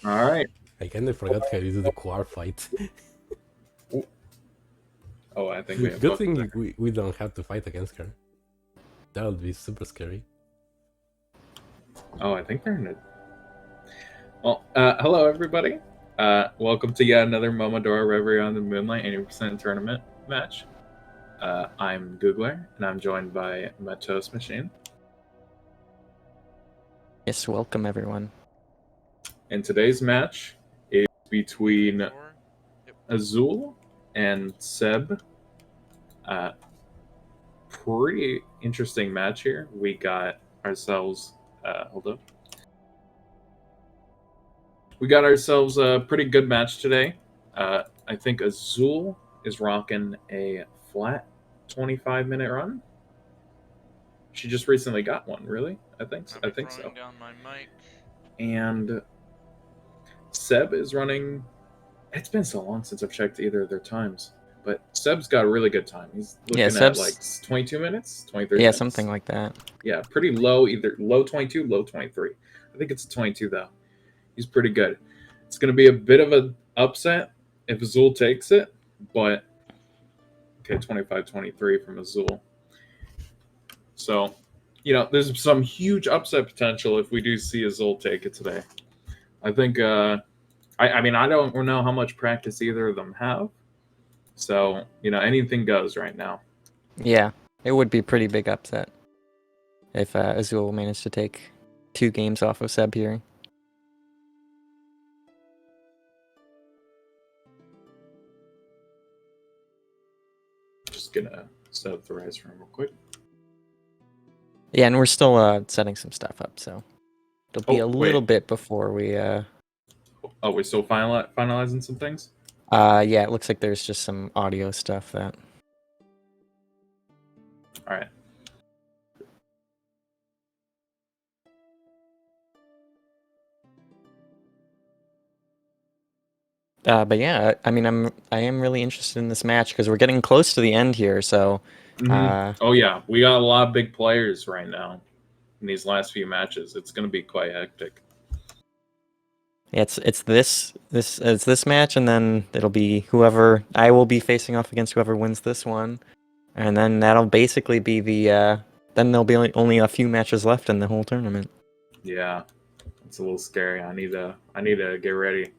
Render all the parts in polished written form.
All right. I kind of forgot how to do the quar fight. Oh, I think we have Good both thing there. we don't have to fight against her. That would be super scary. Oh, I think they're in it. Well, hello everybody. Welcome to yet another Momodora Reverie on the Moonlight 80% tournament match. I'm Googler, and I'm joined by my toast machine. Yes, welcome everyone. And today's match is between Azul and Seb. Pretty interesting match here. We got ourselves. Hold up. We got ourselves a pretty good match today. I think Azul is rocking a flat 25-minute run. She just recently got one, really? I think so. Down my mic. And Seb is running. It's been so long since I've checked either of their times, but Seb's got a really good time. He's looking at like 22 minutes, 23 minutes. Yeah, something like that. Yeah, pretty low, either low 22, low 23. I think it's a 22 though. He's pretty good. It's going to be a bit of an upset if Azul takes it, but okay, 25-23 from Azul. So, there's some huge upset potential if we do see Azul take it today. I think, I don't know how much practice either of them have. So, anything goes right now. Yeah, it would be a pretty big upset if Azul managed to take 2 games off of Seb here. Just gonna set up the rise room real quick. Yeah, and we're still setting some stuff up, so it'll be a little bit before we... Oh, we're still finalizing some things? Yeah, it looks like there's just some audio stuff that... Alright. But yeah, I mean, I am really interested in this match because we're getting close to the end here, so... Oh yeah, we got a lot of big players right now in these last few matches. It's going to be quite hectic. Yeah, it's this match, and then it'll be whoever I will be facing off against whoever wins this one, and then that'll basically be the then there'll be only a few matches left in the whole tournament. Yeah, it's a little scary. I need to get ready.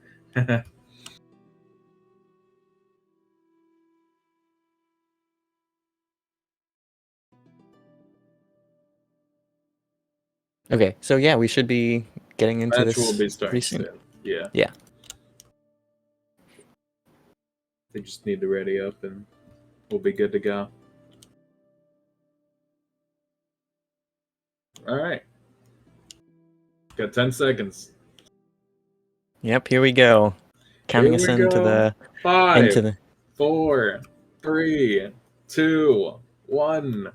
Okay, so yeah, we should be getting into match this will be starting pretty soon. Yeah. Yeah. They just need to ready up, and we'll be good to go. All right. Got 10 seconds. Yep, here we go. Counting us into the 5, 4, 3, 2, 1.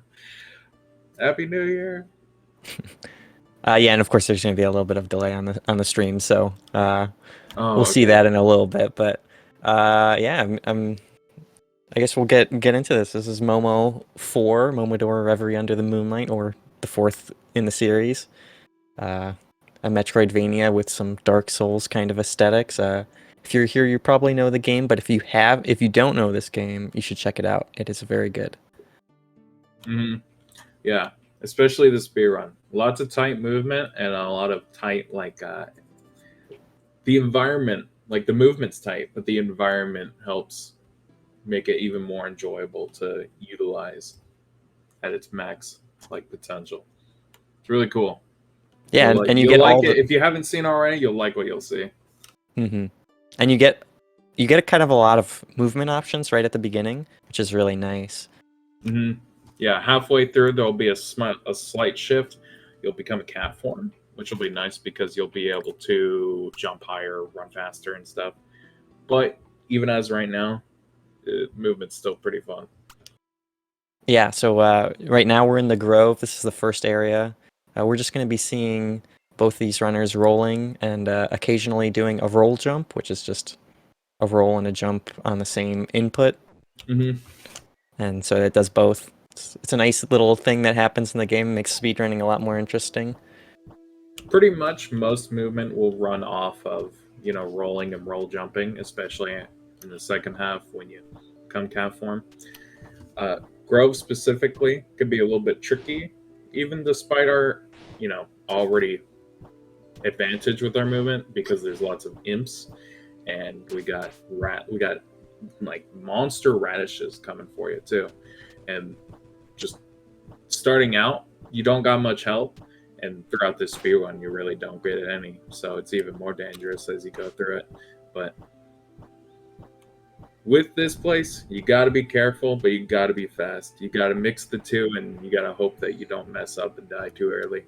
Happy New Year. Yeah, and of course there's going to be a little bit of delay on the stream, so we'll see okay. that in a little bit. But yeah, I guess we'll get into this. This is Momo 4, Momodora Reverie Under the Moonlight, or the 4th in the series. A Metroidvania with some Dark Souls kind of aesthetics. If you're here, you probably know the game, but if you don't know this game, you should check it out. It is very good. Yeah, especially the speedrun. Lots of tight movement and a lot of tight, the environment, like the movement's tight, but the environment helps make it even more enjoyable to utilize at its max potential. It's really cool. Yeah, and you get all it. If you haven't seen already, you'll like what you'll see. And you get a kind of a lot of movement options right at the beginning, which is really nice. Yeah, halfway through there'll be a slight shift. You'll become a cat form, which will be nice because you'll be able to jump higher, run faster, and stuff. But even as right now, the movement's still pretty fun. Yeah, so right now we're in the Grove. This is the first area. We're just going to be seeing both these runners rolling and occasionally doing a roll jump, which is just a roll and a jump on the same input. And so it does both. It's a nice little thing that happens in the game. It makes speedrunning a lot more interesting. pretty much most movement will run off of, rolling and roll jumping, especially in the second half when you come cat form. Grove specifically could be a little bit tricky, even despite our, already advantage with our movement, because there's lots of imps and we got like monster radishes coming for you too. And just starting out, you don't got much help, and throughout this speed run you really don't get any, so it's even more dangerous as you go through it. But with this place, you got to be careful, but you got to be fast. You got to mix the two, and you got to hope that you don't mess up and die too early.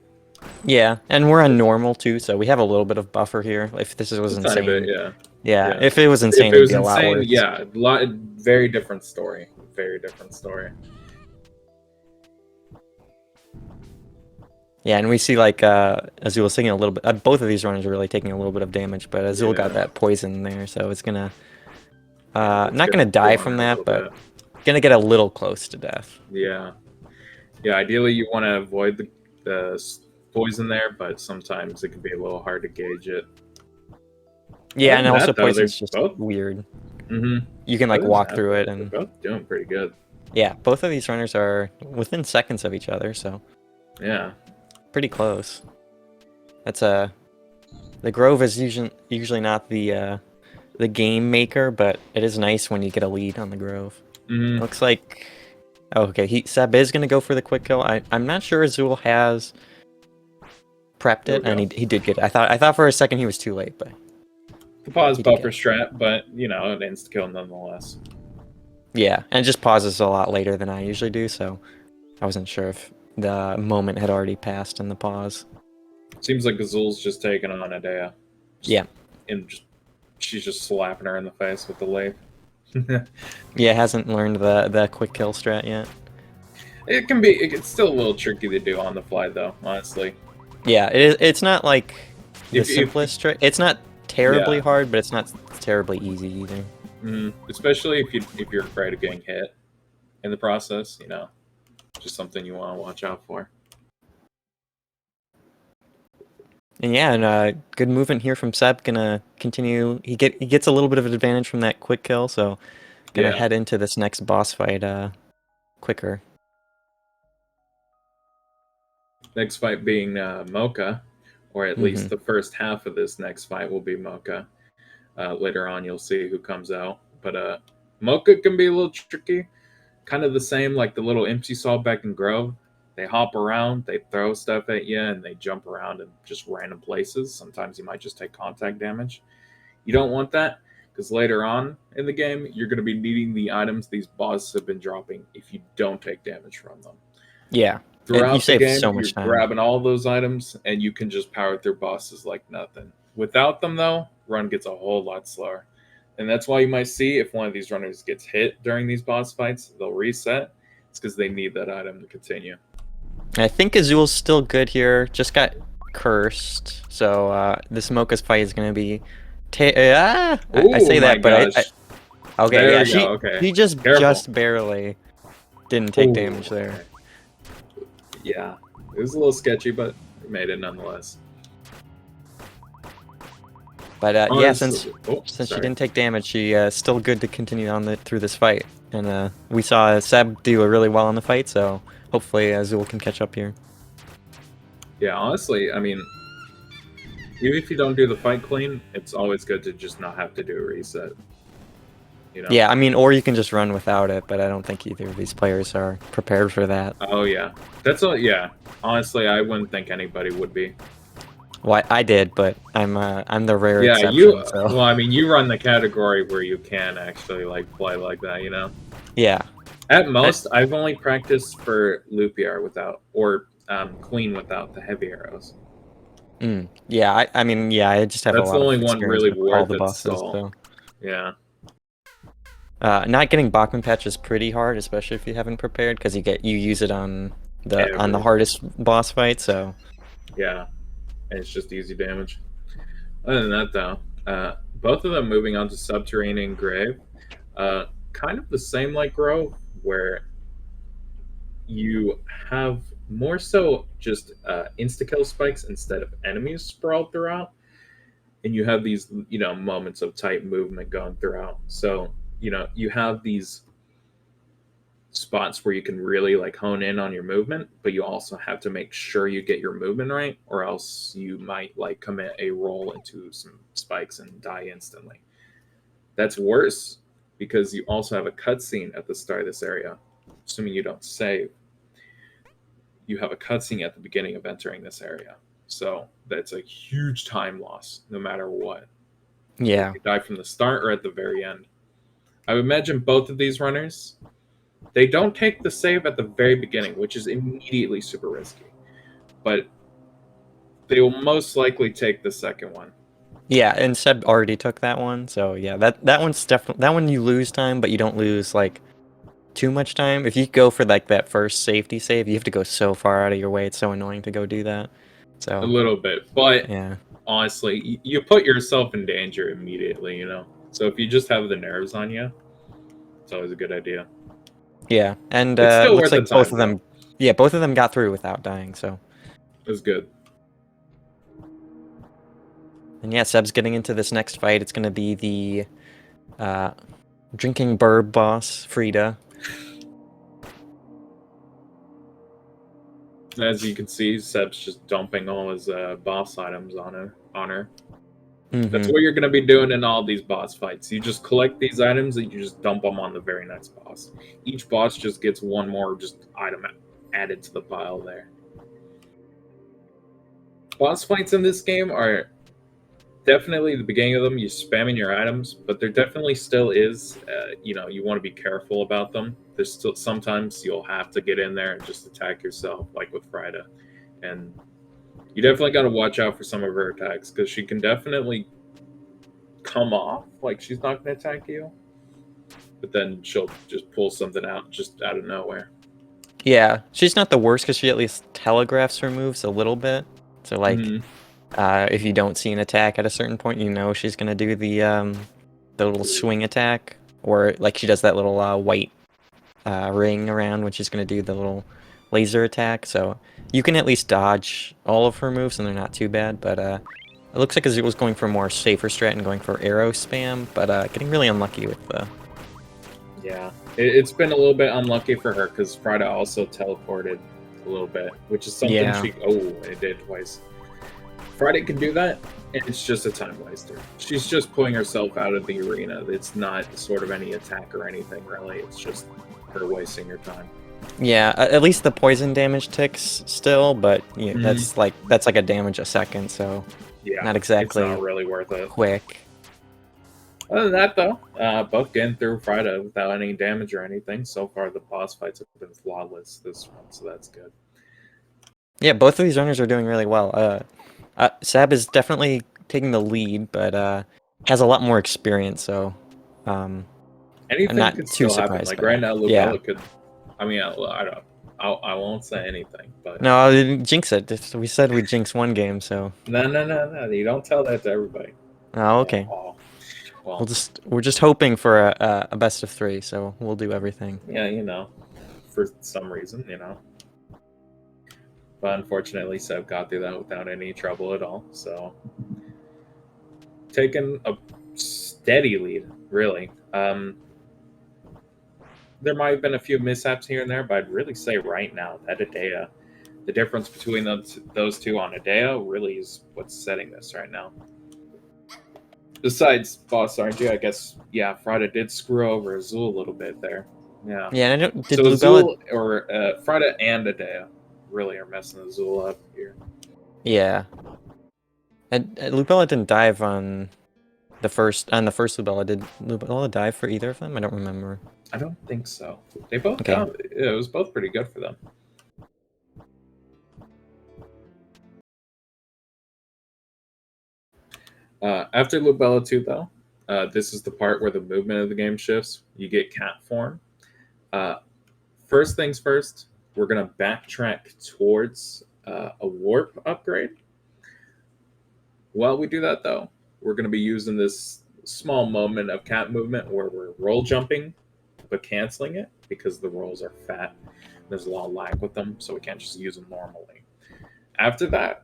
Yeah, and we're on normal too, so we have a little bit of buffer here. If this was insane, Bit, yeah. Yeah, if it was insane, if it was it'd be insane, a lot worse. Yeah, very different story. Very different story. Yeah, and we see like Azul taking a little bit. Both of these runners are really taking a little bit of damage, but Azul got that poison there, so it's gonna not gonna die from that, but gonna get a little close to death. Yeah. Ideally, you want to avoid the poison there, but sometimes it can be a little hard to gauge it. Yeah, and also poison's just weird. Mm-hmm. You can like walk through it, and they're both doing pretty good. Yeah, both of these runners are within seconds of each other, so yeah, pretty close. That's the Grove is usually not the game maker, but it is nice when you get a lead on the Grove. Mm-hmm. Looks like Seb is gonna go for the quick kill. I'm not sure Azul has prepped it, and he did get it. I thought for a second he was too late, but the pause buffer strat, but an insta kill nonetheless. Yeah, and it just pauses a lot later than I usually do, so I wasn't sure if the moment had already passed in the pause. Seems like Azul's just taking on Adea. Yeah. And she's just slapping her in the face with the lathe. Yeah, hasn't learned the quick kill strat yet. It's still a little tricky to do on the fly, though, honestly. Yeah, it's not like the simplest trick. It's not terribly hard, but it's not terribly easy either. Especially if you're afraid of getting hit in the process, just something you want to watch out for. And yeah, and good movement here from Seb. Gonna continue. He gets a little bit of an advantage from that quick kill, so gonna head into this next boss fight quicker. Next fight being Mocha, or at least the first half of this next fight will be Mocha. Later on, you'll see who comes out. But Mocha can be a little tricky. Kind of the same like the little imps you saw back in Grove. They hop around, they throw stuff at you, and they jump around in just random places. Sometimes you might just take contact damage. You don't want that, because later on in the game, you're going to be needing the items these bosses have been dropping if you don't take damage from them. Yeah. Throughout the game, you're grabbing all those items, and you can just power through bosses like nothing. Without them, though, run gets a whole lot slower. And that's why you might see if one of these runners gets hit during these boss fights, they'll reset. It's because they need that item to continue. I think Azul's still good here. Just got cursed. So this Mocha's fight is going to be... I say that, but okay, yeah, she just barely didn't take damage there. Yeah, it was a little sketchy, but it made it nonetheless. But yeah, since she didn't take damage, she's still good to continue on through this fight. And we saw Seb do really well in the fight, so hopefully Azul can catch up here. Yeah, honestly, I mean, even if you don't do the fight clean, it's always good to just not have to do a reset. Yeah, I mean, or you can just run without it, but I don't think either of these players are prepared for that. Oh yeah, that's all. Yeah, honestly, I wouldn't think anybody would be. Well, I did, but I'm the rare exception. Yeah, so. Well, I mean, you run the category where you can actually play like that, Yeah. At most, I've only practiced for Lupiar without, or Queen without the heavy arrows. Yeah, I mean, I just have a lot of experience. That's the only one really worth the bosses. So. Yeah. Not getting Bachman patch is pretty hard, especially if you haven't prepared, because you use it on the hardest boss fight. So. Yeah, and it's just easy damage. Other than that, though, both of them moving on to Subterranean Grave, kind of the same like Grove, where you have more so just insta-kill spikes instead of enemies sprawled throughout. And you have these, moments of tight movement going throughout. So, you have these spots where you can really like hone in on your movement, but you also have to make sure you get your movement right, or else you might like commit a roll into some spikes and die instantly. That's worse because you also have a cutscene at the start of this area. Assuming you don't save, you have a cutscene at the beginning of entering this area. So that's a huge time loss no matter what. Yeah. If you die from the start or at the very end. I would imagine both of these runners, they don't take the save at the very beginning, which is immediately super risky. But they will most likely take the second one. Yeah, and Seb already took that one, so yeah, that one's definitely that one you lose time, but you don't lose like too much time. If you go for like that first safety save, you have to go so far out of your way. It's so annoying to go do that. A So little bit. But yeah, honestly, you put yourself in danger immediately, So if you just have the nerves on you, it's always a good idea. yeah, and It's still looks worth the like both time, of them, yeah, both of them got through without dying. So It was good. and yeah, Seb's getting into this next fight. It's gonna be the drinking burb boss Frida. As you can see, Seb's just dumping all his boss items on her. That's what you're going to be doing in all these boss fights. You just collect these items and you just dump them on the very next boss. Each boss just gets one more just item added to the pile there. Boss fights in this game are definitely the beginning of them. You're spamming your items, but there definitely still is, you want to be careful about them. There's still sometimes you'll have to get in there and just attack yourself, like with Frida. And you definitely got to watch out for some of her attacks because she can definitely come off like she's not going to attack you, but then she'll just pull something out just out of nowhere. Yeah, she's not the worst because she at least telegraphs her moves a little bit. So like, if you don't see an attack at a certain point, she's gonna do the little swing attack, or like she does that little white ring around when she's gonna do the little laser attack. So you can at least dodge all of her moves, and they're not too bad. But it looks like it was going for more safer strat and going for arrow spam, but getting really unlucky with the. Yeah, it's been a little bit unlucky for her because Frida also teleported a little bit, which is something it did twice. Frida can do that, and it's just a time waster. She's just pulling herself out of the arena. It's not sort of any attack or anything, really. It's just her wasting her time. Yeah, at least the poison damage ticks still, but that's like a damage a second, so yeah, not exactly it's not really worth it. Quick. Other than that, though, both getting through Frida without any damage or anything. So far, the boss fights have been flawless this one, so that's good. Yeah, both of these runners are doing really well. Sab is definitely taking the lead, but has a lot more experience, so anything not could too still happen. surprised Like by right that. now, Lubella could. I mean, I don't. I won't say anything, but No, I didn't jinx it. We said we'd jinx one game, so no. You don't tell that to everybody. oh, okay. Oh, well, We're just hoping for a best of 3, so we'll do everything. Yeah, for some reason, But unfortunately, Seb got through that without any trouble at all. So, taking a steady lead, really. There might have been a few mishaps here and there, but I'd really say right now that Adea, the difference between those two on Adea really is what's setting this right now. Besides boss RNG, I guess, yeah, Frida did screw over Azul a little bit there. Yeah. Yeah, and did so Lubella... Azul or Frida and Adea really are messing Azul up here. Yeah. And Lubella didn't dive on the first Lubella. Did Lubella dive for either of them? I don't remember. I don't think so. They both it was both pretty good for them. After Lubella 2, though, this is the part where the movement of the game shifts. You get cat form. First things first, we're going to backtrack towards a warp upgrade. While we do that, though, we're going to be using this small moment of cat movement where we're roll jumping, but canceling it because the rolls are fat. There's a lot of lag with them, so we can't just use them normally. After that,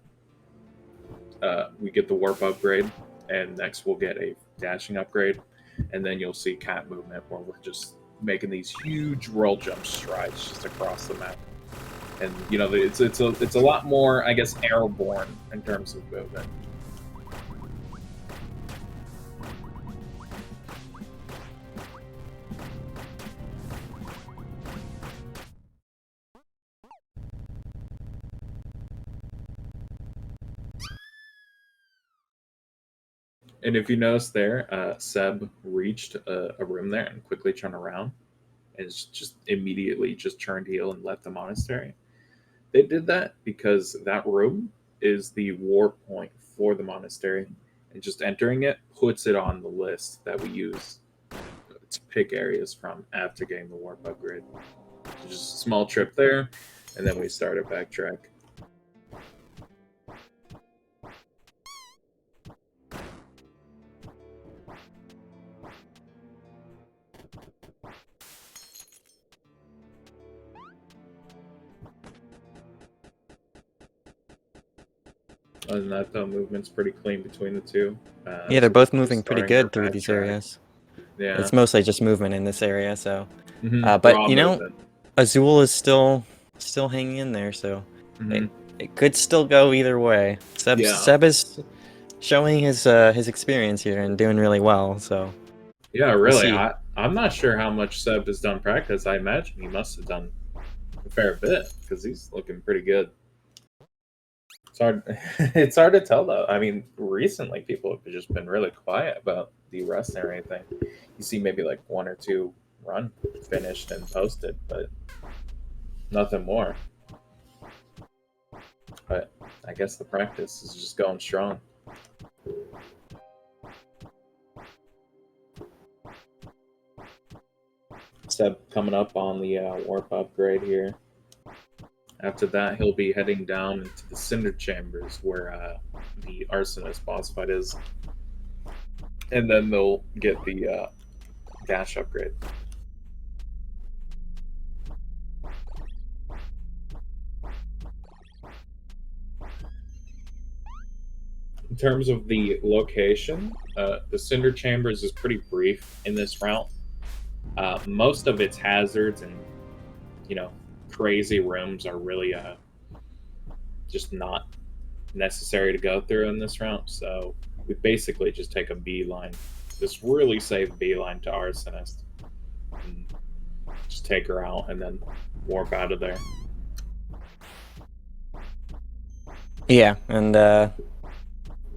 we get the warp upgrade, and next we'll get a dashing upgrade, and then you'll see cat movement, where we're just making these huge roll jump strides just across the map. And you know, it's a lot more, I guess, airborne in terms of movement. And if you notice there, Seb reached a room there and quickly turned around and just immediately just turned heel and left the monastery. They did that because that room is the war point for the monastery, and just entering it puts it on the list that we use to pick areas from after getting the warp upgrade. So just a small trip there, and then we start a backtrack. Other than that, though, movement's pretty clean between the two. Yeah, they're both moving pretty starting good through these backtrack. areas. Yeah. It's mostly just movement in this area, so. Raw But you know, movement. Azul is still hanging in there, so it could still go either way. Seb is showing his experience here and doing really well. So yeah, we'll really, see. I'm not sure how much Seb has done practice. I imagine he must have done a fair bit because he's looking pretty good. It's hard. It's hard to tell though. I mean, recently people have just been really quiet about the rest or anything. You see maybe like 1 or 2 run finished and posted, but nothing more. But I guess the practice is just going strong. Seb coming up on the warp upgrade here. After that, he'll be heading down into the Cinder Chambers where the Arsonist boss fight is. And then they'll get the dash upgrade. In terms of the location, the Cinder Chambers is pretty brief in this route. Most of its hazards and, you know, crazy rooms are really just not necessary to go through in this route. So we basically just take a beeline, this really safe beeline to Arsonist, and just take her out and then warp out of there. Yeah, and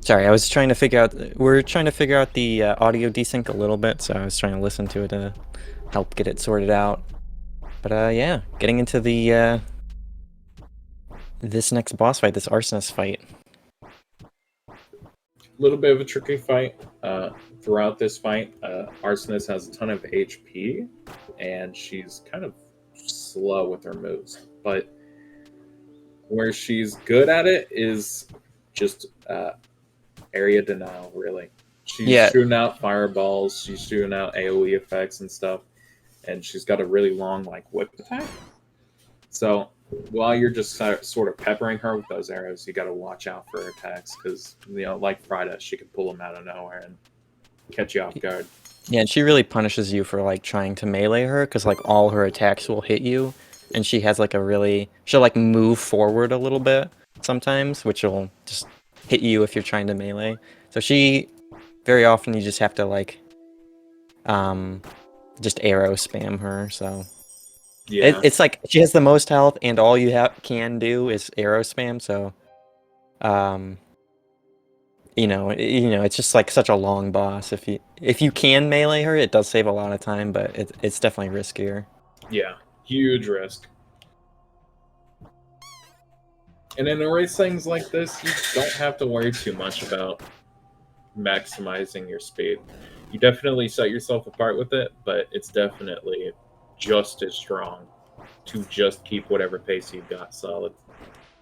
sorry, I was trying to figure out. We're trying to figure out the audio desync a little bit, so I was trying to listen to it to help get it sorted out. But yeah, getting into the this next boss fight, this Arsonist fight. A little bit of a tricky fight. Throughout this fight, Arsonist has a ton of HP, and she's kind of slow with her moves. But where she's good at it is just area denial, really. She's shooting out fireballs, she's shooting out AoE effects and stuff, and she's got a really long whip attack. So while you're just sort of peppering her with those arrows, you got to watch out for her attacks because, you know, like Frida, she can pull them out of nowhere and catch you off guard. Yeah, and she really punishes you for trying to melee her because all her attacks will hit you, and she has she'll move forward a little bit sometimes, which will just hit you if you're trying to melee. So very often you just have to just arrow spam her. So yeah, it's she has the most health, and all you can do is arrow spam. So, it's just such a long boss. If you can melee her, it does save a lot of time, but it's definitely riskier. Yeah, huge risk. And in a race things like this, you don't have to worry too much about maximizing your speed. You definitely set yourself apart with it, but it's definitely just as strong to just keep whatever pace you've got solid.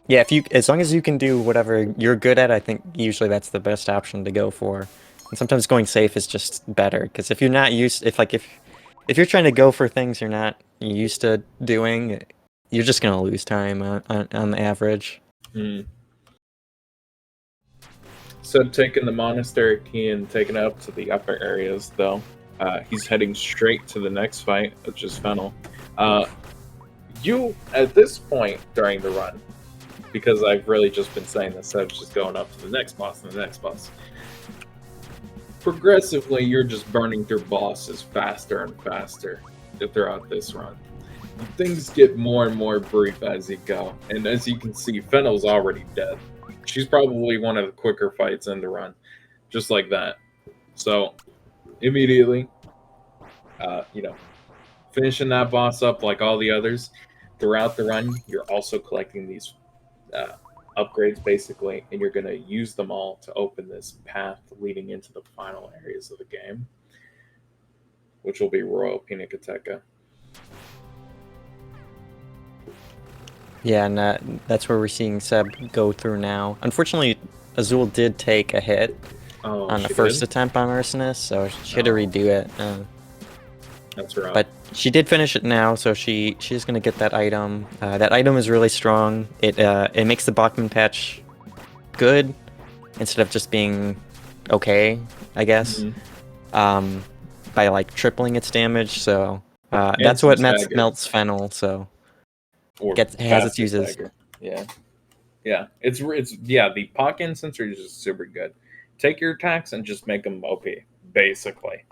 Yeah, as long as you can do whatever you're good at, I think usually that's the best option to go for. And sometimes going safe is just better, because if you're not used, if you're trying to go for things you're not used to doing, you're just gonna lose time on the average. Hmm. So taking the monastery key and taking it up to the upper areas, though, he's heading straight to the next fight, which is Fennel. You, at this point during the run, because I've really just been saying this, I was just going up to the next boss and the next boss. Progressively, you're just burning through bosses faster and faster throughout this run. Things get more and more brief as you go, and as you can see, Fennel's already dead. She's probably one of the quicker fights in the run, just like that. So, immediately, finishing that boss up like all the others, throughout the run, you're also collecting these upgrades, basically, and you're going to use them all to open this path leading into the final areas of the game, which will be Royal Pinacoteca. Yeah, and that's where we're seeing Seb go through now. Unfortunately, Azul did take a hit on the first attempt on Arsonist, so she had to redo it. That's right. But she did finish it now, so she's gonna get that item. That item is really strong. It makes the Bachman patch good instead of just being okay, I guess. Mm-hmm. By like tripling its damage. So that's what melts Fennel. So has its uses. Dagger. Yeah. It's the pocket sensor is just super good. Take your attacks and just make them OP, basically.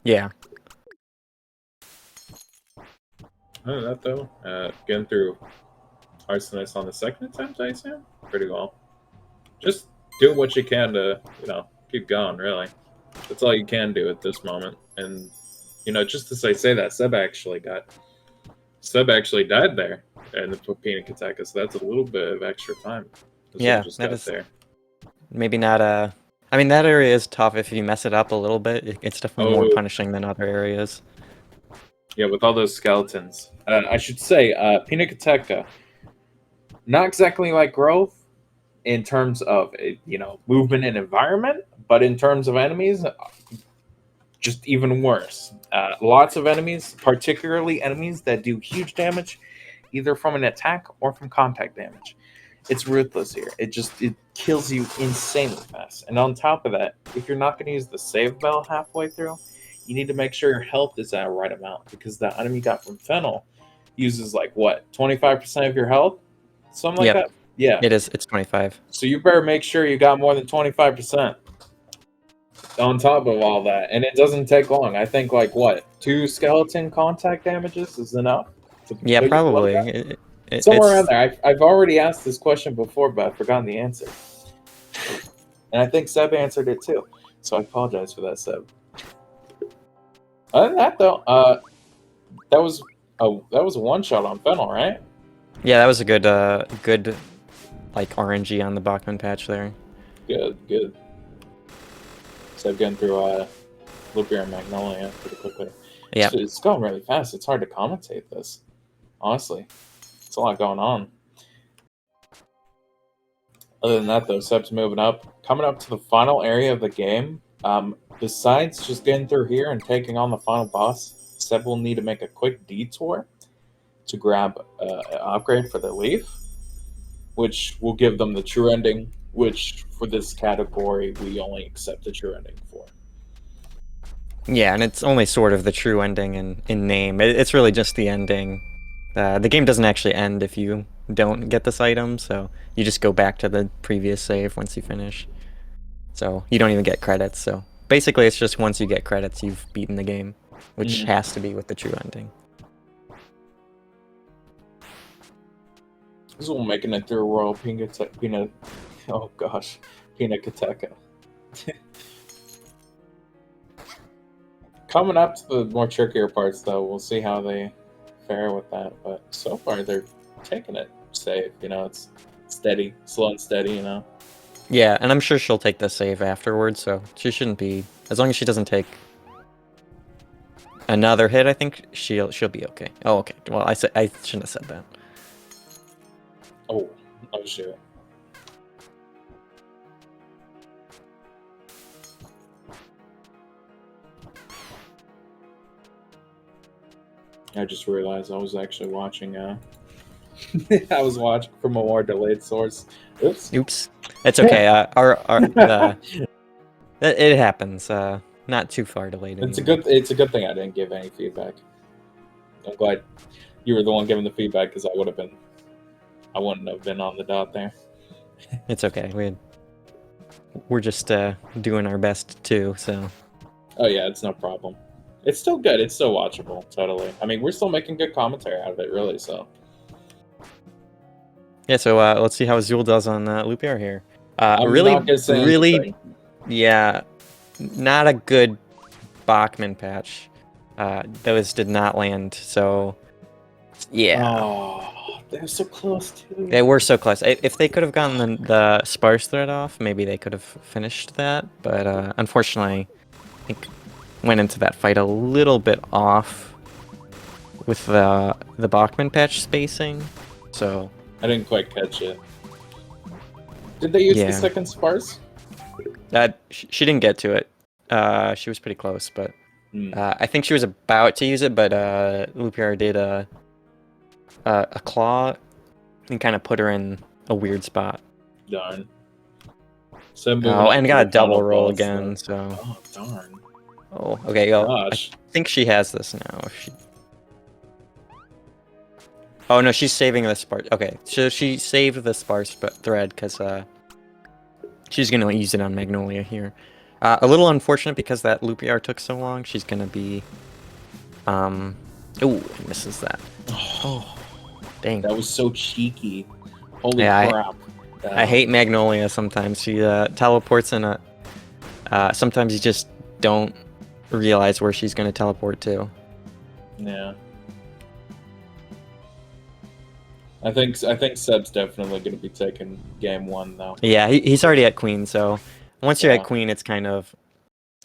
Yeah. Other than that, though, getting through Arsonist on the second attempt, I assume, pretty well. Just do what you can to, keep going, really. That's all you can do at this moment. And, just to say that, Seb actually died there in the Pinacoteca, so that's a little bit of extra time. Yeah, that is there. Maybe not I mean, that area is tough if you mess it up a little bit. It's definitely more punishing than other areas. Yeah, with all those skeletons. I should say, Pinacoteca, not exactly like Growth in terms of, movement and environment, but in terms of enemies, just even worse. Lots of enemies, particularly enemies that do huge damage, either from an attack or from contact damage. It's ruthless here. It kills you insanely fast. And on top of that, if you're not going to use the save bell halfway through, you need to make sure your health is at the right amount, because the item you got from Fennel uses 25% of your health? Something like that? Yeah. It is. It's 25. So you better make sure you got more than 25% on top of all that. And it doesn't take long. I think 2 skeleton contact damages is enough? Yeah, probably. Somewhere around there. I've already asked this question before, but I've forgotten the answer. And I think Seb answered it too. So I apologize for that, Seb. Other than that, though, that was a one-shot on Fennel, right? Yeah, that was a good RNG on the Bachman patch there. Good. Seb getting through Lupia and Magnolia pretty quickly. Yeah. It's going really fast. It's hard to commentate this, honestly. It's a lot going on. Other than that, though, Seb's moving up. Coming up to the final area of the game, besides just getting through here and taking on the final boss, Seb will need to make a quick detour to grab an upgrade for the Leaf, which will give them the true ending, which for this category, we only accept the true ending for. Yeah, and it's only sort of the true ending in name. It's really just the ending. The game doesn't actually end if you don't get this item, so you just go back to the previous save once you finish. So you don't even get credits, so basically it's just once you get credits, you've beaten the game, which has to be with the true ending. This is making it through Royal Pinacoteca. Coming up to the more trickier parts, though, we'll see how they fare with that. But so far, they're taking it safe. It's steady, slow and steady. Yeah, and I'm sure she'll take the save afterwards, so she shouldn't be. As long as she doesn't take another hit, I think she'll be okay. Oh, okay. Well, I shouldn't have said that. Oh shit. I just realized I was actually watching. I was watching from a more delayed source. Oops. Oops. It's okay. It happens. Not too far delayed. It's a Anyway. good thing I didn't give any feedback. I'm glad you were the one giving the feedback because I wouldn't have been on the dot there. It's okay. We're just doing our best too. So. Oh yeah, it's no problem. It's still good. It's still watchable. Totally. I mean, we're still making good commentary out of it, really. So. Yeah. So let's see how Azul does on Lupiar here. I'm really, not gonna say really, anything. yeah, not a good Bachman patch. Those did not land. So. Yeah. Oh, they're so close too. They were so close. If they could have gotten the sparse thread off, maybe they could have finished that. But unfortunately, I think went into that fight a little bit off with the Bachman patch spacing. So I didn't quite catch it. Did they use Yeah. the second sparse? she didn't get to it. She was pretty close, but Hmm. I think she was about to use it. But Lupiar did a claw and kind of put her in a weird spot. Darn. So moving Oh, on and to got a the double final roll boss, again. So. Oh darn. Oh, okay. Well, I Gosh. think she has this now. If she... Oh no, she's saving the sparse. Okay, so she saved the sparse thread because she's gonna use it on Magnolia here. A little unfortunate because that Lupiar took so long. She's gonna be. Ooh, misses that. Oh, dang. That was so cheeky. Holy Yeah, crap. I hate Magnolia sometimes. She teleports in a. Sometimes you just don't realize where she's gonna teleport to. Yeah. I think Seb's definitely going to be taking game 1 though. Yeah, he's already at Queen, so once you're Yeah. at Queen, it's kind of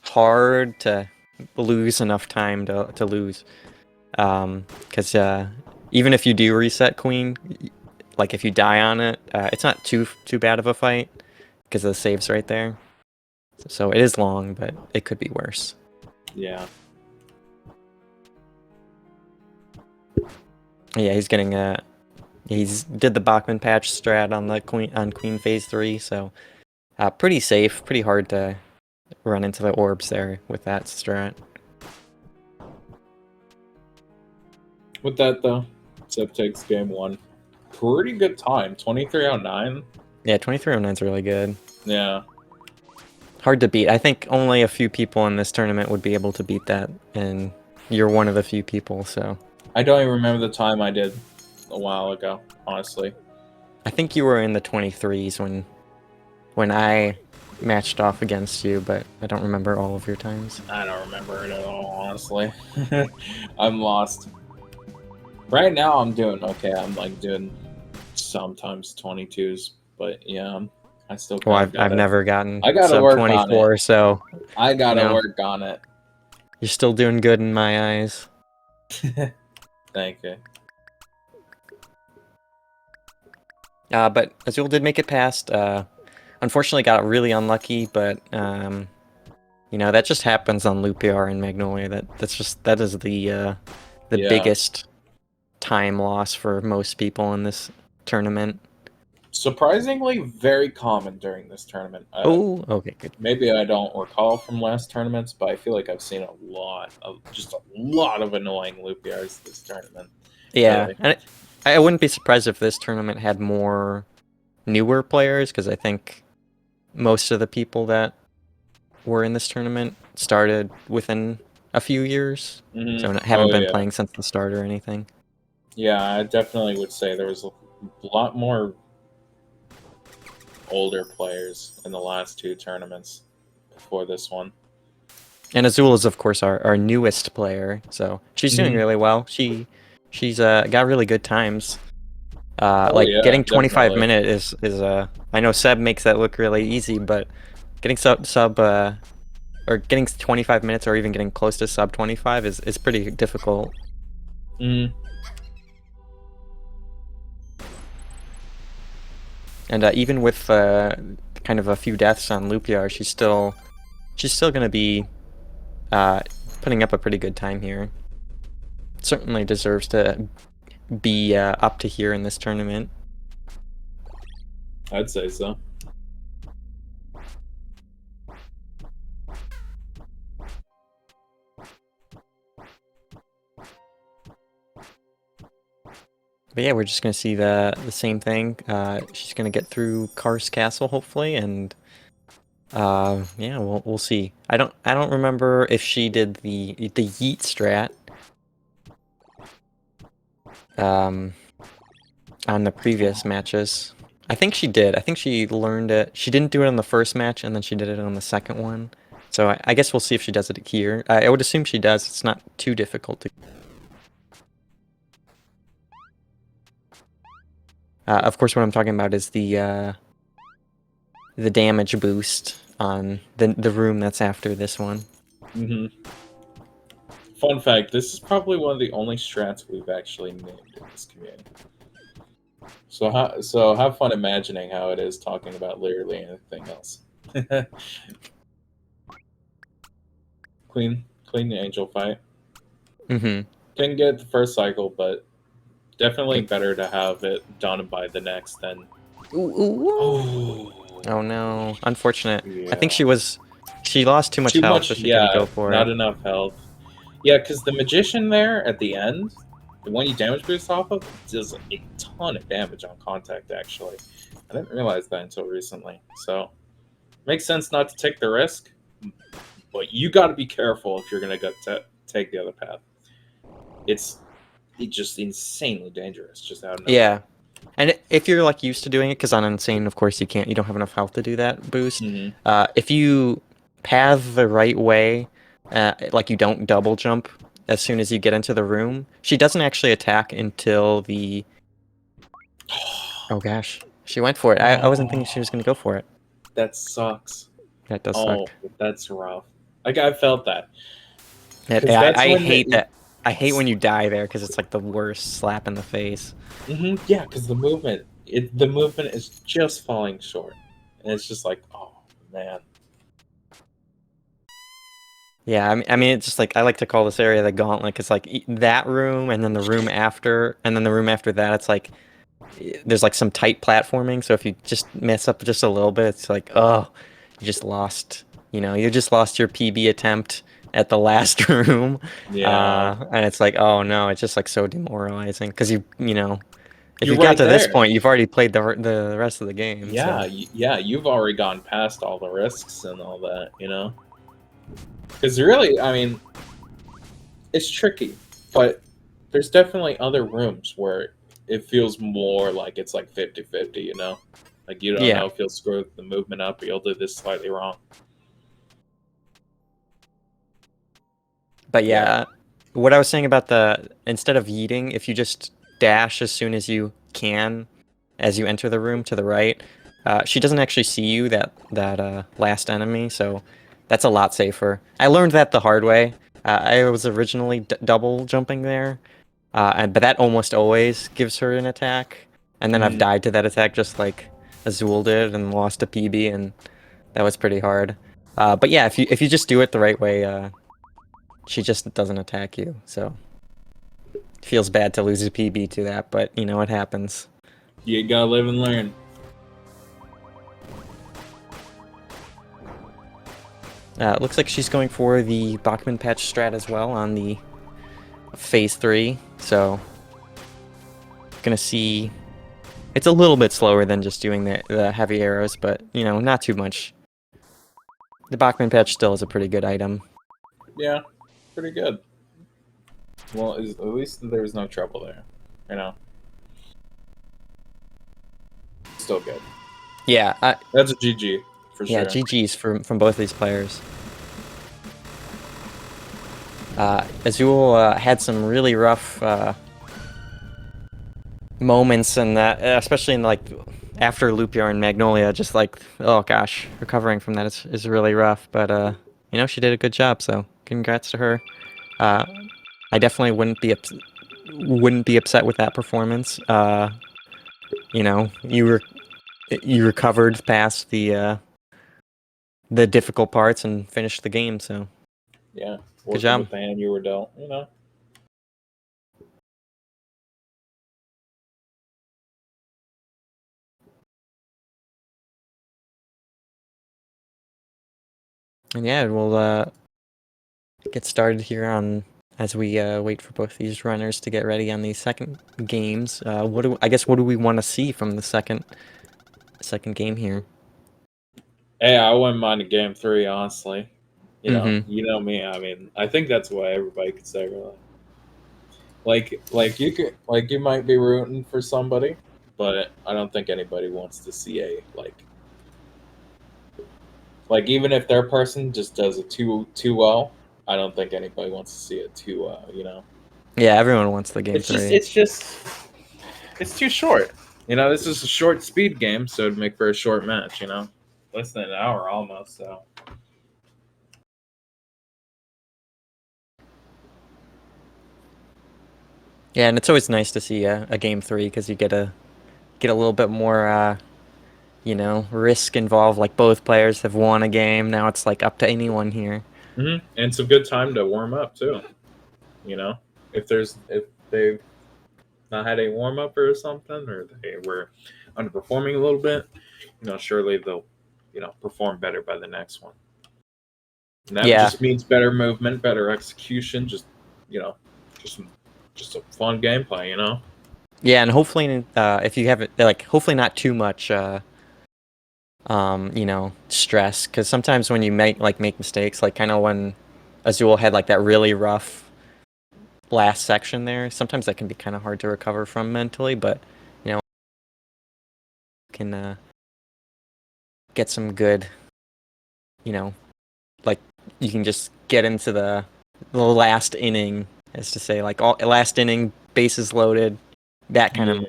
hard to lose enough time to lose. Because even if you do reset Queen, like if you die on it, it's not too bad of a fight because the save's right there. So it is long, but it could be worse. Yeah. Yeah, he's getting he's did the Bachman patch strat on the Queen phase 3, so pretty safe, pretty hard to run into the orbs there with that strat. With that though, Seb takes game 1. Pretty good time. 23:09. Yeah, 2309 is really good. Yeah. Hard to beat. I think only a few people in this tournament would be able to beat that, and you're one of the few people, so. I don't even remember the time I did a while ago, honestly. I think you were in the 23s when I matched off against you, but I don't remember all of your times. I don't remember it at all, honestly. I'm lost. Right now, I'm doing okay. I'm like doing sometimes 22s, but yeah, I still. Well, I've never gotten I gotta sub work on 24, so I gotta No. work on it. you're still doing good in my eyes. Thank you. But Azul did make it past. Unfortunately, got really unlucky, but you know that just happens on Lupiar and Magnolia. That is the Yeah. biggest time loss for most people in this tournament. Surprisingly, very common during this tournament. Oh, okay, good. Maybe I don't recall from last tournaments, but I feel like I've seen a lot of annoying Lupiars this tournament. Yeah, Really. and I wouldn't be surprised if this tournament had more newer players, because I think most of the people that were in this tournament started within a few years, Mhm. so haven't been yeah. playing since the start or anything. Yeah, I definitely would say there was a lot more older players in the last 2 tournaments before this one. And Azul is, of course, our newest player, so she's doing Mhm. really well. She's got really good times. Yeah, Getting 25 definitely. minute is I know Seb makes that look really easy, but getting or getting 25 minutes or even getting close to sub 25 is pretty difficult. Mm. And even with kind of a few deaths on Lupiar, she's still going to be putting up a pretty good time here. certainly deserves to be up to here in this tournament. I'd say so. But yeah, we're just gonna see the same thing. She's gonna get through Kar's castle hopefully, and yeah, we'll see. I don't remember if she did the yeet strat on the previous matches. I think she did. I think she learned it. She didn't do it on the first match, and then she did it on the second one. So I guess we'll see if she does it here. I would assume she does. It's not too difficult to. Of course, what I'm talking about is the damage boost on the room that's after this one. Mm-hmm. Fun fact: this is probably one of the only strats we've actually named in this community. So have fun imagining how it is talking about literally anything else. Clean the angel fight. Mm-hmm. Didn't get the first cycle, but definitely better to have it done by the next than. Oh no, unfortunate. Yeah. I think she lost too much health, so she didn't go for not it. enough health. Yeah, because the magician there at the end, the one you damage boost off of, does a ton of damage on contact, actually. I didn't realize that until recently. So, makes sense not to take the risk, but you got to be careful if you're going to take the other path. It's just insanely dangerous, just out of nowhere. Yeah. And if you're like used to doing it, because on Insane, of course, you don't have enough health to do that boost. Mm-hmm. If you path the right way, like you don't double jump as soon as you get into the room, she doesn't actually attack until the. Oh gosh, she went for it. I wasn't thinking she was going to go for it. That sucks. That does suck. That's rough. Like, I felt that. I hate that. I hate when you die there because it's like the worst slap in the face. Mm-hmm. Yeah, because the movement is just falling short, and it's just like, oh man. Yeah, I mean, it's just like I like to call this area the gauntlet. It's like that room, and then the room after, and then the room after that. It's like there's like some tight platforming. So if you just mess up just a little bit, it's like, oh, you just lost. You just lost your PB attempt at the last room. Yeah. And it's like, oh no, it's just like so demoralizing because if You're you got right to this there. point, you've already played the rest of the game. Yeah, so. yeah, you've already gone past all the risks and all that, Because really, I mean, it's tricky, but there's definitely other rooms where it feels more like it's like 50-50, Like, you don't know if you'll screw the movement up or you'll do this slightly wrong. But yeah, what I was saying about instead of yeeting, if you just dash as soon as you can, as you enter the room to the right, she doesn't actually see you, that last enemy, so that's a lot safer. I learned that the hard way. I was originally double jumping there, but that almost always gives her an attack, and then I've died to that attack just like Azul did and lost a PB, and that was pretty hard. But yeah, if you just do it the right way, she just doesn't attack you, so it feels bad to lose a PB to that, but it happens. You gotta live and learn. Looks like she's going for the Bachman patch strat as well on the phase 3, so gonna see. It's a little bit slower than just doing the heavy arrows, but not too much. The Bachman patch still is a pretty good item. Yeah, pretty good. Well, at least there was no trouble there, Still good. Yeah, That's a GG for sure. Yeah, GG's from both these players. Azul had some really rough moments, in that, especially in like after Loop Yarn Magnolia. Just like, oh gosh, recovering from that is really rough. But she did a good job. So congrats to her. I definitely wouldn't be upset with that performance. You recovered past the difficult parts and finished the game. So yeah, good job. With the hand you were dealt, And yeah, we'll get started here on as we wait for both these runners to get ready on these second games. What do we want to see from the second game here? Hey, I wouldn't mind a game 3, honestly. Mhm. You know me. I mean, I think that's what everybody could say, really. Like you might be rooting for somebody, but I don't think anybody wants to see a like even if their person just does it too well. I don't think anybody wants to see it too well. Yeah, everyone wants the game 3. It's too short. This is a short speed game, so it'd make for a short match. Less than an hour almost. So. Yeah, and it's always nice to see a game 3 because you get a little bit more risk involved. Like both players have won a game. Now it's like up to anyone here. And it's a good time to warm up too. If they've not had a warm up or something, or they were underperforming a little bit, surely they'll perform better by the next one. And that just means better movement, better execution, just just a fun gameplay. Yeah, and hopefully, if you have it, like, hopefully not too much, stress, because sometimes when you make mistakes, like kind of when Azul had like that really rough last section there, sometimes that can be kind of hard to recover from mentally, but can get some good, like you can just get into the last inning, as to say, like all last inning, bases loaded, that kind of.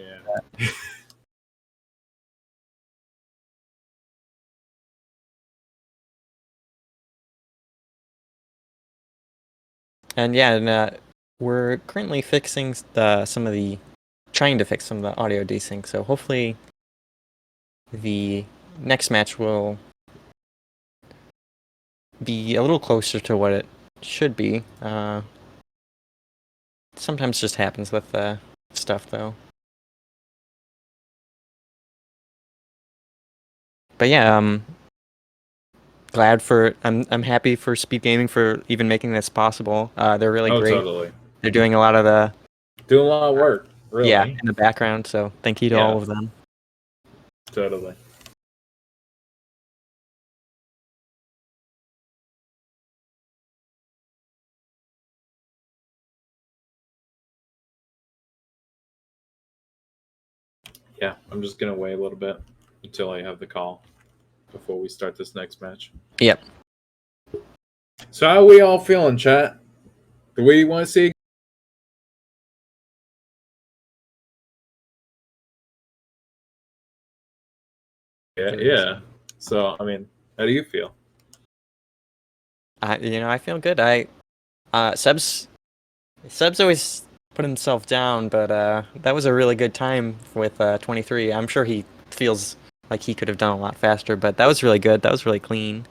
And yeah, and we're currently fixing trying to fix some of the audio desync. So hopefully, the next match will be a little closer to what it should be. Sometimes just happens with stuff though. But yeah, I'm happy for SpeedGaming for even making this possible. They're really great. Totally. They're doing a lot of work, really. Yeah, in the background. So thank you to all of them. Totally. Yeah, I'm just gonna wait a little bit until I have the call before we start this next match. Yep. So how are we all feeling, chat? Do we want to see? Yeah. So I mean, how do you feel? I feel good. Seb's always put himself down, but that was a really good time with 23. I'm sure he feels like he could have done a lot faster, but that was really good. That was really clean.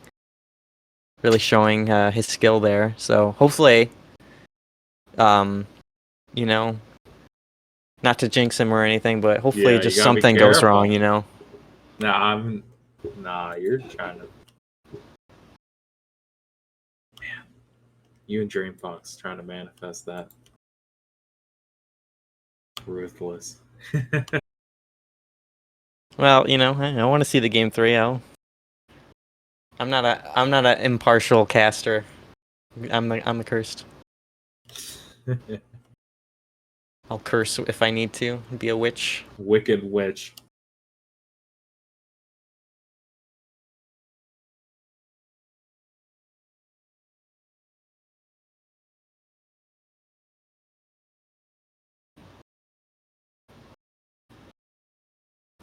Really showing his skill there. So hopefully, not to jinx him or anything, but hopefully just something goes wrong, Nah, you're trying to. Man, you and Dream Fox trying to manifest that. Ruthless. Well, I want to see the game 3. I'm not an impartial caster. I'm the cursed. I'll curse if I need to. Be a witch. Wicked witch.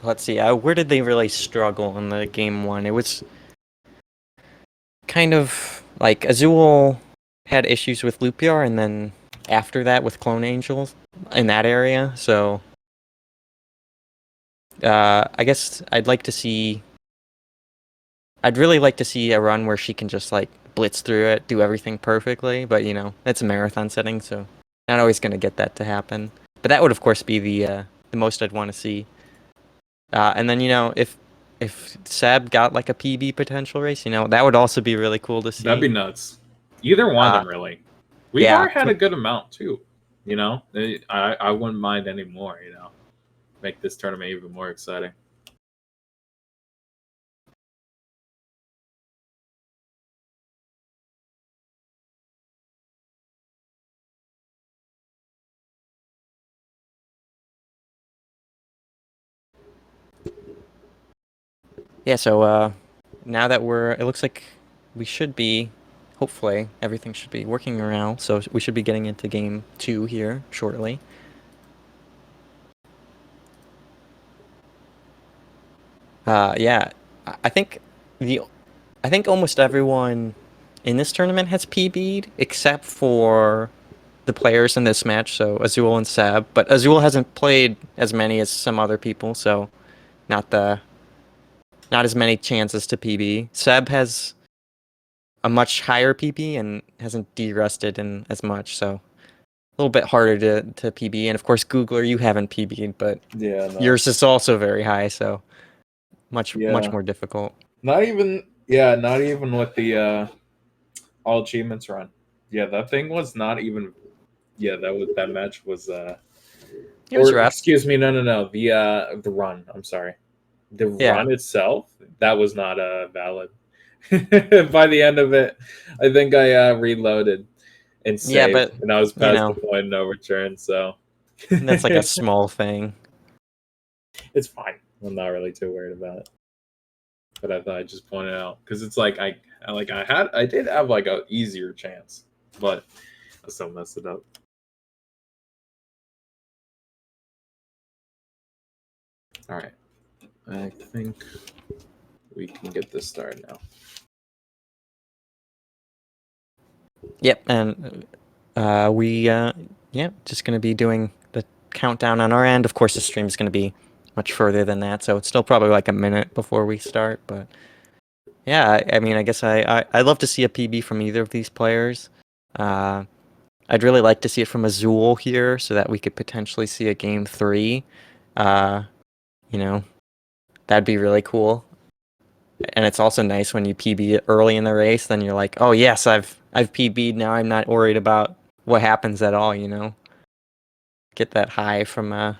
Let's see. Where did they really struggle in the game 1? It was kind of like Azul had issues with Lupiar, and then after that with Clone Angels in that area. So I guess I'd really like to see a run where she can just like blitz through it, do everything perfectly. But that's a marathon setting, so not always going to get that to happen. But that would of course be the most I'd want to see. And then if if Seb got like a PB potential race, that would also be really cool to see. That'd be nuts. Either one of them, really. We've yeah. already had a good amount too. I wouldn't mind any more. Make this tournament even more exciting. Yeah, so now that it looks like we should be, hopefully, everything should be working around, so we should be getting into game 2 here shortly. Yeah, I think almost everyone in this tournament has PB'd, except for the players in this match, so Azul and Seb, but Azul hasn't played as many as some other people, so not as many chances to PB. Seb has a much higher PB and hasn't de-rusted in as much, so a little bit harder to PB. And of course, Googler, you haven't PB'd, but yours is also very high, so much more difficult. Not even with the all achievements run. Yeah, that thing was not even. Yeah, that match was. It was rough. Excuse me, no. The run. I'm sorry. The run itself, that was not valid. By the end of it, I think I reloaded and saved, and I was past the point of no return. So that's like a small thing. It's fine. I'm not really too worried about it. But I thought I'd just point it out because it's like I did have like a easier chance, but I still messed it up. All right, I think we can get this started now. Yep, and just gonna be doing the countdown on our end. Of course, the stream's gonna be much further than that, so it's still probably like a minute before we start. But yeah, I mean, I guess I'd love to see a PB from either of these players. I'd really like to see it from Azul here, so that we could potentially see a game 3. That'd be really cool. And it's also nice when you PB it early in the race, then you're like, oh yes, I've PB'd now. I'm not worried about what happens at all. Get that high from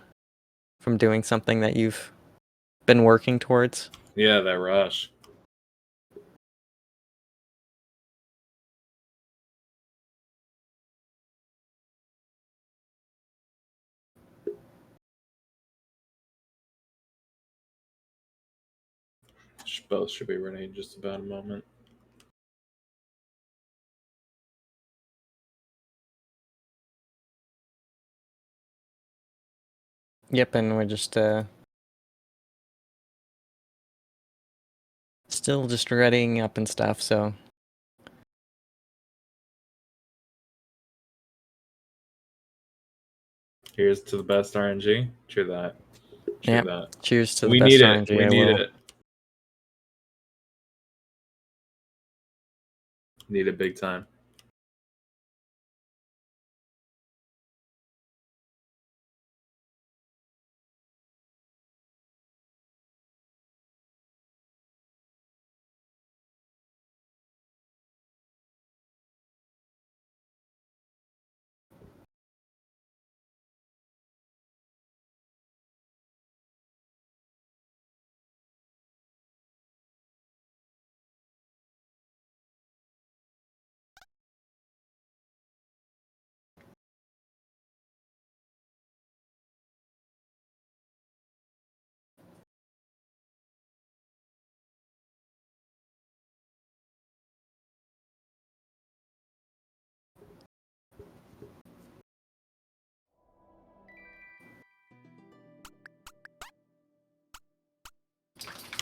doing something that you've been working towards. Yeah, that rush. Both should be ready in just about a moment. Yep, and we're just still just readying up and stuff, so. Here's to the best RNG. Cheer that. Cheer that. Cheers to the best RNG. We need it. Need it big time.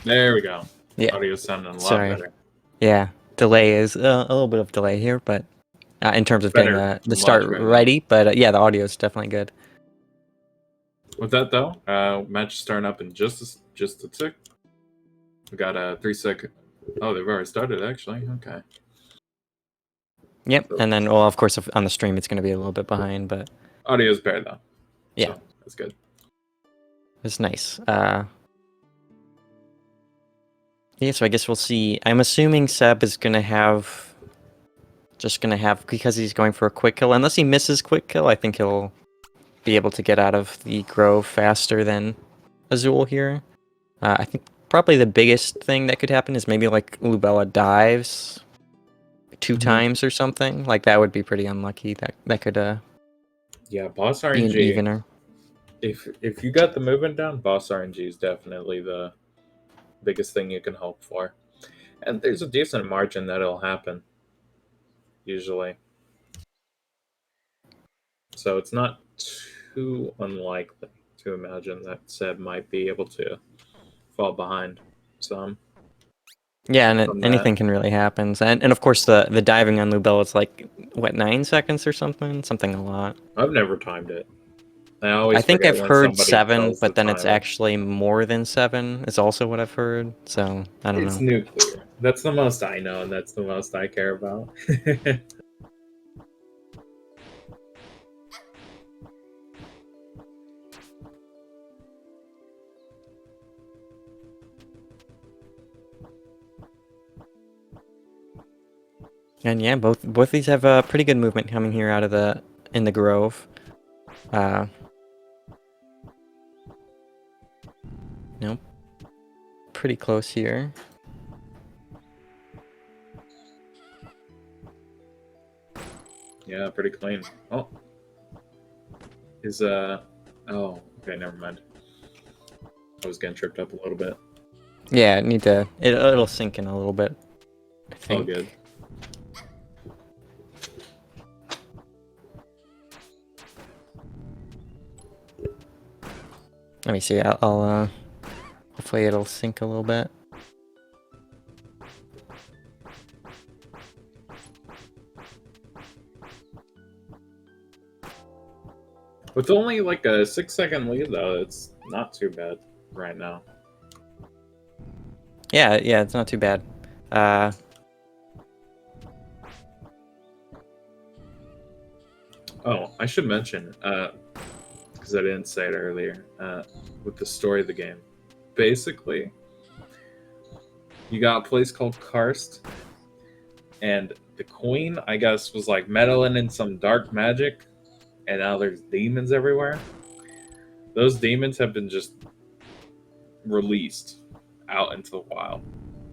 There we go. Yeah. Audio's sounding a lot better. Yeah, delay is a little bit of delay here, but in terms of getting the start ready. But yeah, the audio is definitely good. With that though, match starting up in just a tick. We got a 3 second. Oh, they've already started actually. Okay. Yep, and then of course on the stream it's going to be a little bit behind, but audio's better though. Yeah, so that's good. It's nice. Yeah, so I guess we'll see. I'm assuming Seb is gonna have, because he's going for a quick kill. Unless he misses quick kill, I think he'll be able to get out of the grove faster than Azul here. I think probably the biggest thing that could happen is maybe like Lubella dives 2 times or something. Like that would be pretty unlucky. That could Yeah, boss be an RNG. evener. If you got the movement down, boss RNG is definitely the biggest thing you can hope for. And there's a decent margin that it'll happen, usually. So it's not too unlikely to imagine that Seb might be able to fall behind some. Yeah, and from anything that. can really happen. And of course the diving on Lubella is like what 9 seconds or something a lot. I've never timed it. I always I think forget I've when heard somebody 7, tells but the then it's timer. actually more than 7 is also what I've heard. So I don't It's know. nuclear. That's the most I know, and that's the most I care about. And yeah, both these have pretty good movement coming here out of in the grove. Nope. Pretty close here. Yeah, pretty clean. Oh. Oh, okay, never mind. I was getting tripped up a little bit. Yeah, it'll sink in a little bit. I All think. good. Let me see. I'll hopefully it'll sink a little bit. With only like a 6-second lead, though, it's not too bad right now. Yeah, it's not too bad. Oh, I should mention, because I didn't say it earlier, with the story of the game. Basically, you got a place called Karst, and the queen, I guess, was like meddling in some dark magic, and now there's demons everywhere. Those demons have been just released out into the wild,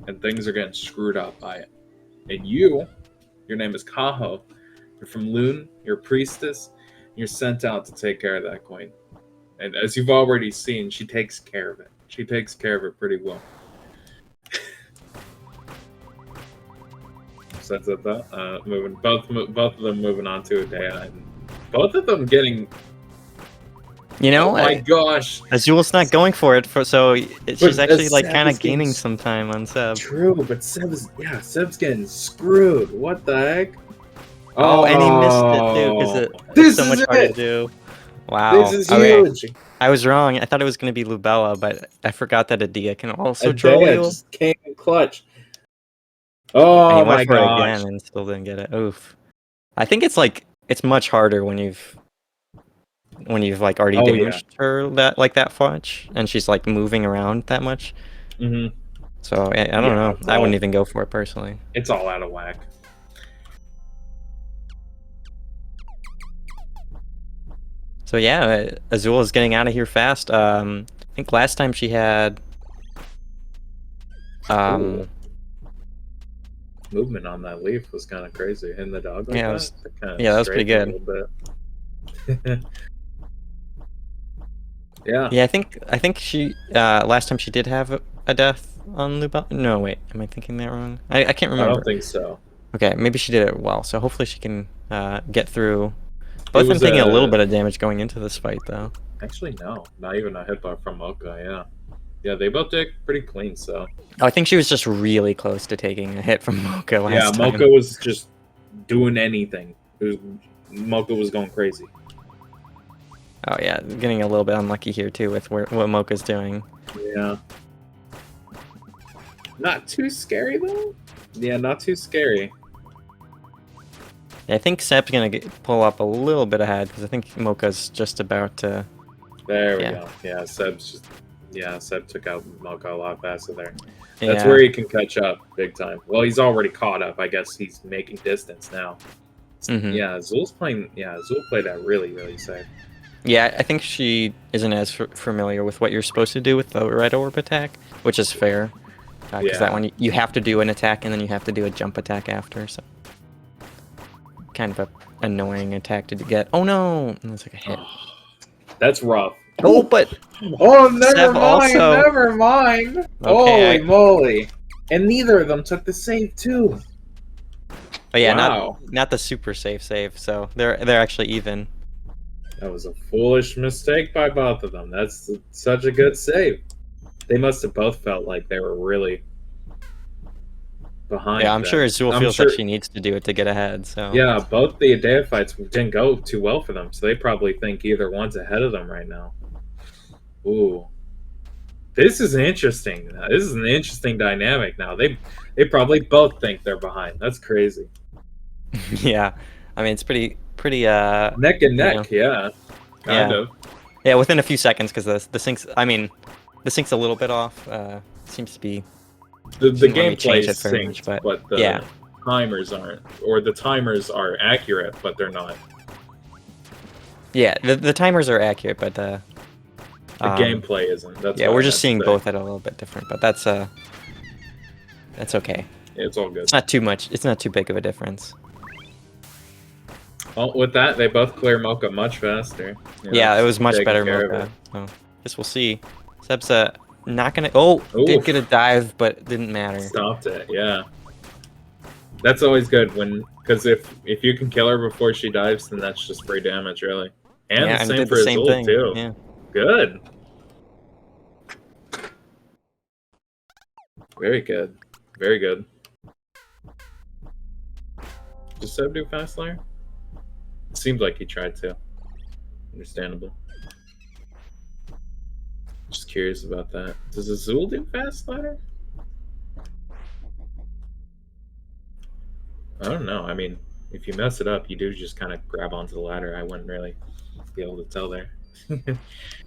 and things are getting screwed up by it. And your name is Kaho. You're from Loon. You're a priestess. You're sent out to take care of that queen. And as you've already seen, she takes care of it. She takes care of it pretty well. So that's that. Moving both of them moving on to Adea, and both of them getting. You know, oh my gosh! Azul's not going for it, so she's actually like Seb kind is of gaining getting some time on Seb. True, but Seb's getting screwed. What the heck? Oh, and he missed it too because it's so much harder to do. Wow. This is Okay. huge. I was wrong. I thought it was going to be Lubella, but I forgot that Adea can also troll Adea you. just came in clutch. And he Oh went my for it gosh! again and still didn't get it. Oof. I think it's much harder when you've like already Oh, damaged her that much, and she's like moving around that much. Mm-hmm. So I don't Yeah, know. I wouldn't even go for it personally. It's all out of whack. So yeah, Azul is getting out of here fast. I think last time she had Ooh. Movement on that leaf was kind of crazy. Hitting the dog like Yeah, that? that was pretty good. A little bit. Yeah. Yeah, I think she last time she did have a death on Lubella. No, wait, am I thinking that wrong? I can't remember. I don't think so. Okay, maybe she did it well. So hopefully she can get through. Both of them taking a little bit of damage going into this fight, though. Actually, no, not even a hitbar from Mocha. Yeah, yeah, they both did pretty clean. So. Oh, I think she was just really close to taking a hit from Mocha last time. Mocha was just doing anything. Mocha was going crazy. Oh yeah, getting a little bit unlucky here too with what Mocha's doing. Yeah. Not too scary though. Yeah, not too scary. Yeah, I think Seb's gonna pull up a little bit ahead because I think Mocha's just about to. There we go. Yeah, Seb's just Yeah, Seb took out Mocha a lot faster there. Yeah. That's where he can catch up big time. Well, he's already caught up. I guess he's making distance now. Mhm. Yeah, Azul's playing. Yeah, Azul played that really, really safe. Yeah, I think she isn't as familiar with what you're supposed to do with the red orb attack, which is fair. Because that one, you have to do an attack and then you have to do a jump attack after, so... Kind of a annoying attack to get. Oh no! That's like a hit. That's rough. Oh, but... Oh, never Seb mind, also... never mind. Okay, Holy moly. And neither of them took the save, too. But yeah, Wow. not the super safe save, so they're actually even. That was a foolish mistake by both of them. That's such a good save. They must have both felt like they were really behind. Yeah, I'm sure Azul feels sure, like she needs to do it to get ahead, so... Yeah, both the Adea fights didn't go too well for them, so they probably think either one's ahead of them right now. Ooh. This is interesting. This is an interesting dynamic now. They probably both think they're behind. That's crazy. Yeah. I mean, it's pretty neck and neck, yeah. Kind of. Yeah, within a few seconds, because the sync's... I mean, the sync's a little bit off. Seems to be... The gameplay is synced, much, but the timers aren't. Or the timers are accurate, but they're not. Yeah, the timers are accurate, but... the gameplay isn't. That's yeah, we're just seeing both at a little bit different, but that's okay. Yeah, it's all good. It's not too much. It's not too big of a difference. Well, with that, they both clear Mocha much faster. Yeah, it was much better Mocha. So, guess we'll see. Seb's not gonna... Oh, did get a dive, but didn't matter. Stopped it, yeah. That's always good when... Because if you can kill her before she dives, then that's just free damage, really. And yeah, the same for Azul, too. Yeah. Good. Very good. Very good. Did Seb do fast layer? It seems like he tried to. Understandable. Just curious about that. Does Azul do fast ladder? I don't know. I mean, if you mess it up, you do just kind of grab onto the ladder. I wouldn't really be able to tell there.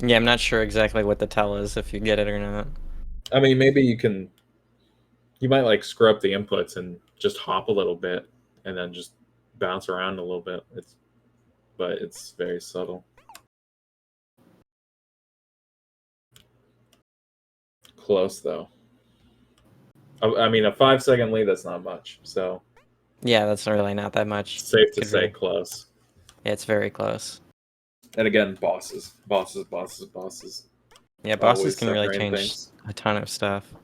Yeah, I'm not sure exactly what the tell is, if you get it or not. I mean, maybe you can... You might, like, screw up the inputs and just hop a little bit and then just bounce around a little bit. But it's very subtle. Close, though. I mean, a 5-second lead, that's not much, so... Yeah, that's really not that much. Safe to say close. Yeah, it's very close. And again, bosses. Bosses. Yeah, bosses can really change a ton of stuff.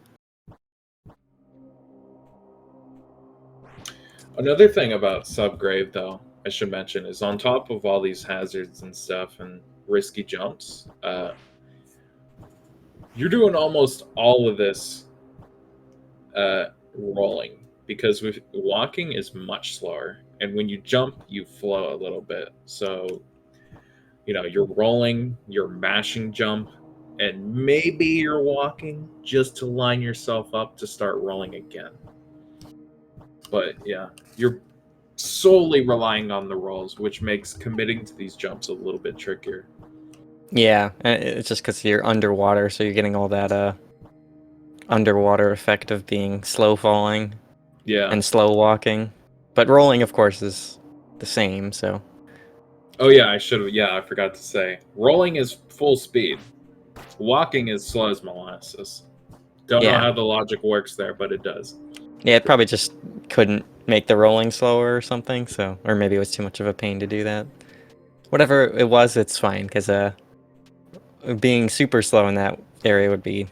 Another thing about Subgrave, though, I should mention, is on top of all these hazards and stuff and risky jumps, you're doing almost all of this rolling, because with walking is much slower, and when you jump, you flow a little bit. So, you know, you're rolling, you're mashing jump, and maybe you're walking just to line yourself up to start rolling again. But yeah, you're solely relying on the rolls, which makes committing to these jumps a little bit trickier. Yeah, it's just because you're underwater, so you're getting all that underwater effect of being slow falling and slow walking. But rolling, of course, is the same, so... Oh yeah, I forgot to say. Rolling is full speed. Walking is slow as molasses. Don't know how the logic works there, but it does. Yeah, it probably just couldn't make the rolling slower or something, so... Or maybe it was too much of a pain to do that. Whatever it was, it's fine, because being super slow in that area would be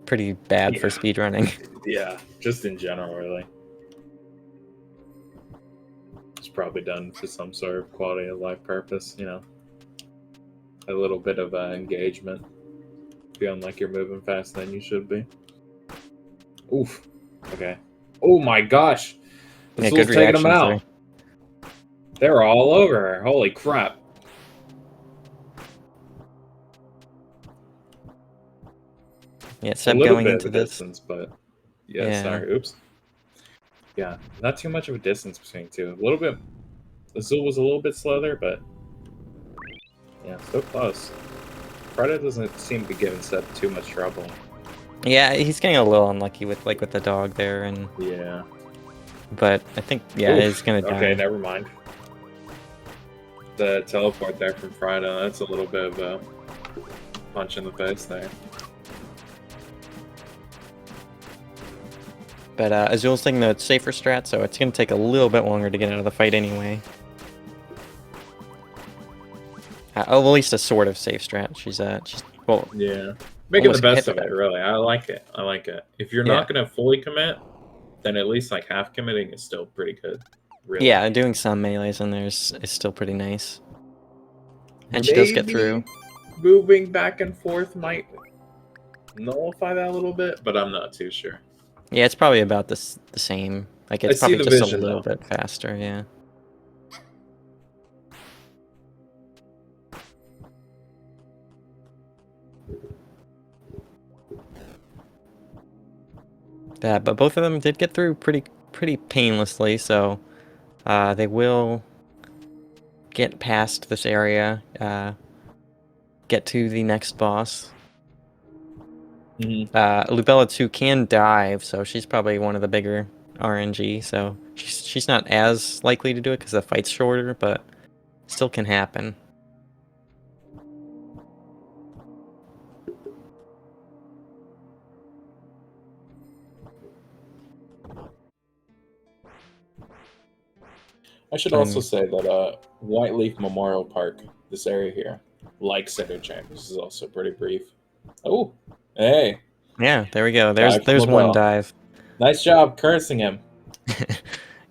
pretty bad for speedrunning. Yeah, just in general, really. It's probably done for some sort of quality of life purpose, you know. A little bit of engagement. Feeling like you're moving faster than you should be. Oof. Okay. Oh my gosh! This was taking them out. They're all over her. Holy crap. Yeah, Seb going into this. Distance, but sorry. Oops. Yeah, not too much of a distance between two. A little bit. Azul was a little bit slow there, but yeah, so close. Freda doesn't seem to be giving Seth too much trouble. Yeah, he's getting a little unlucky with the dog there, and Yeah. but I think he's gonna die. Okay, never mind. The teleport there from Freda, that's a little bit of a punch in the face there. But Azul's taking the safer strat, so it's gonna take a little bit longer to get out of the fight anyway. At least a sort of safe strat. She's well. Yeah. Making the best of hit it, really. I like it. I like it. If you're not going to fully commit, then at least like half committing is still pretty good. Really. Yeah, doing some melees in there is still pretty nice. And she does get through. Moving back and forth might nullify that a little bit, but I'm not too sure. Yeah, it's probably about the same. Like it's probably just a little bit faster. Yeah. But both of them did get through pretty painlessly, so they will get past this area, get to the next boss. Lubella 2 can dive, so she's probably one of the bigger RNG, so she's not as likely to do it because the fight's shorter, but still can happen. I should also say that White Leaf Memorial Park, this area here, like Center Chambers, is also pretty brief. Oh, hey. Yeah, there we go. There's one dive. Nice job cursing him.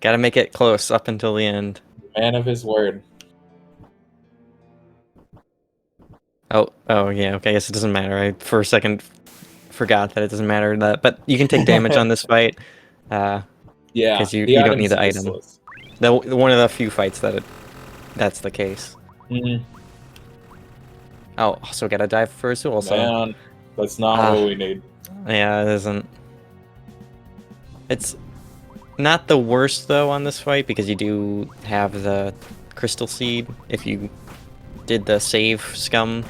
Gotta make it close up until the end. Man of his word. Oh yeah, okay, I guess it doesn't matter. I for a second forgot that it doesn't matter, but you can take damage on this fight. Yeah, because you don't need the item. One of the few fights that's the case. Oh, also got to dive for Azul also. Man, that's not what we need. Yeah, it isn't. It's not the worst though on this fight because you do have the crystal seed if you did the save scum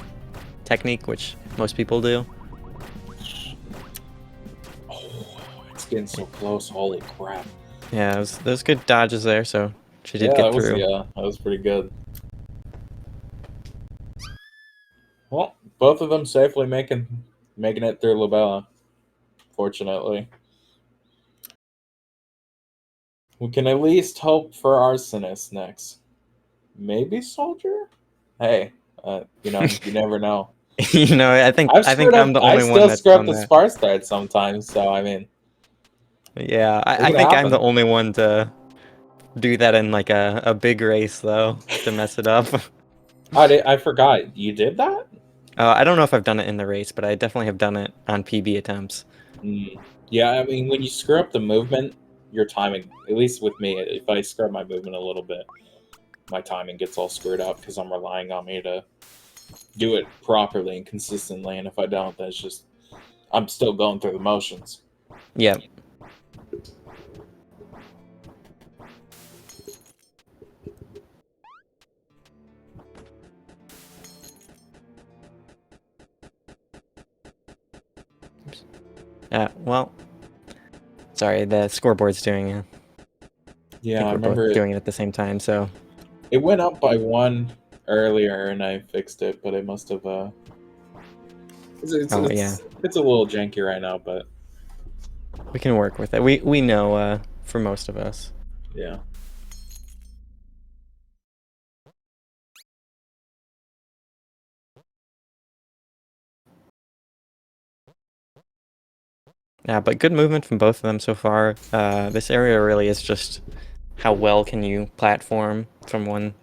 technique, which most people do. Oh, it's getting so close! Holy crap! Yeah, those good dodges there, so she did get through. Yeah, that was pretty good. Well, both of them safely making it through Lubella, fortunately. We can at least hope for Arsonist next. Maybe Soldier? Hey, you never know. I think I'm the only one that's I still screw up the sparse thread sometimes, so I mean... Yeah, I think I'm the only one to do that in like a big race though, to mess it up. I forgot. You did that? I don't know if I've done it in the race, but I definitely have done it on PB attempts. Yeah, I mean, when you screw up the movement, your timing, at least with me, if I screw up my movement a little bit, my timing gets all screwed up because I'm relying on me to do it properly and consistently, and if I don't, that's just... I'm still going through the motions. Yeah. Well, sorry, the scoreboard's doing it. Yeah, I remember doing it at the same time, so... It went up by 1 earlier, and I fixed it, but it must have, It's a little janky right now, but... We can work with it. We know, for most of us. Yeah. Yeah, but good movement from both of them so far. This area really is just how well can you platform from one,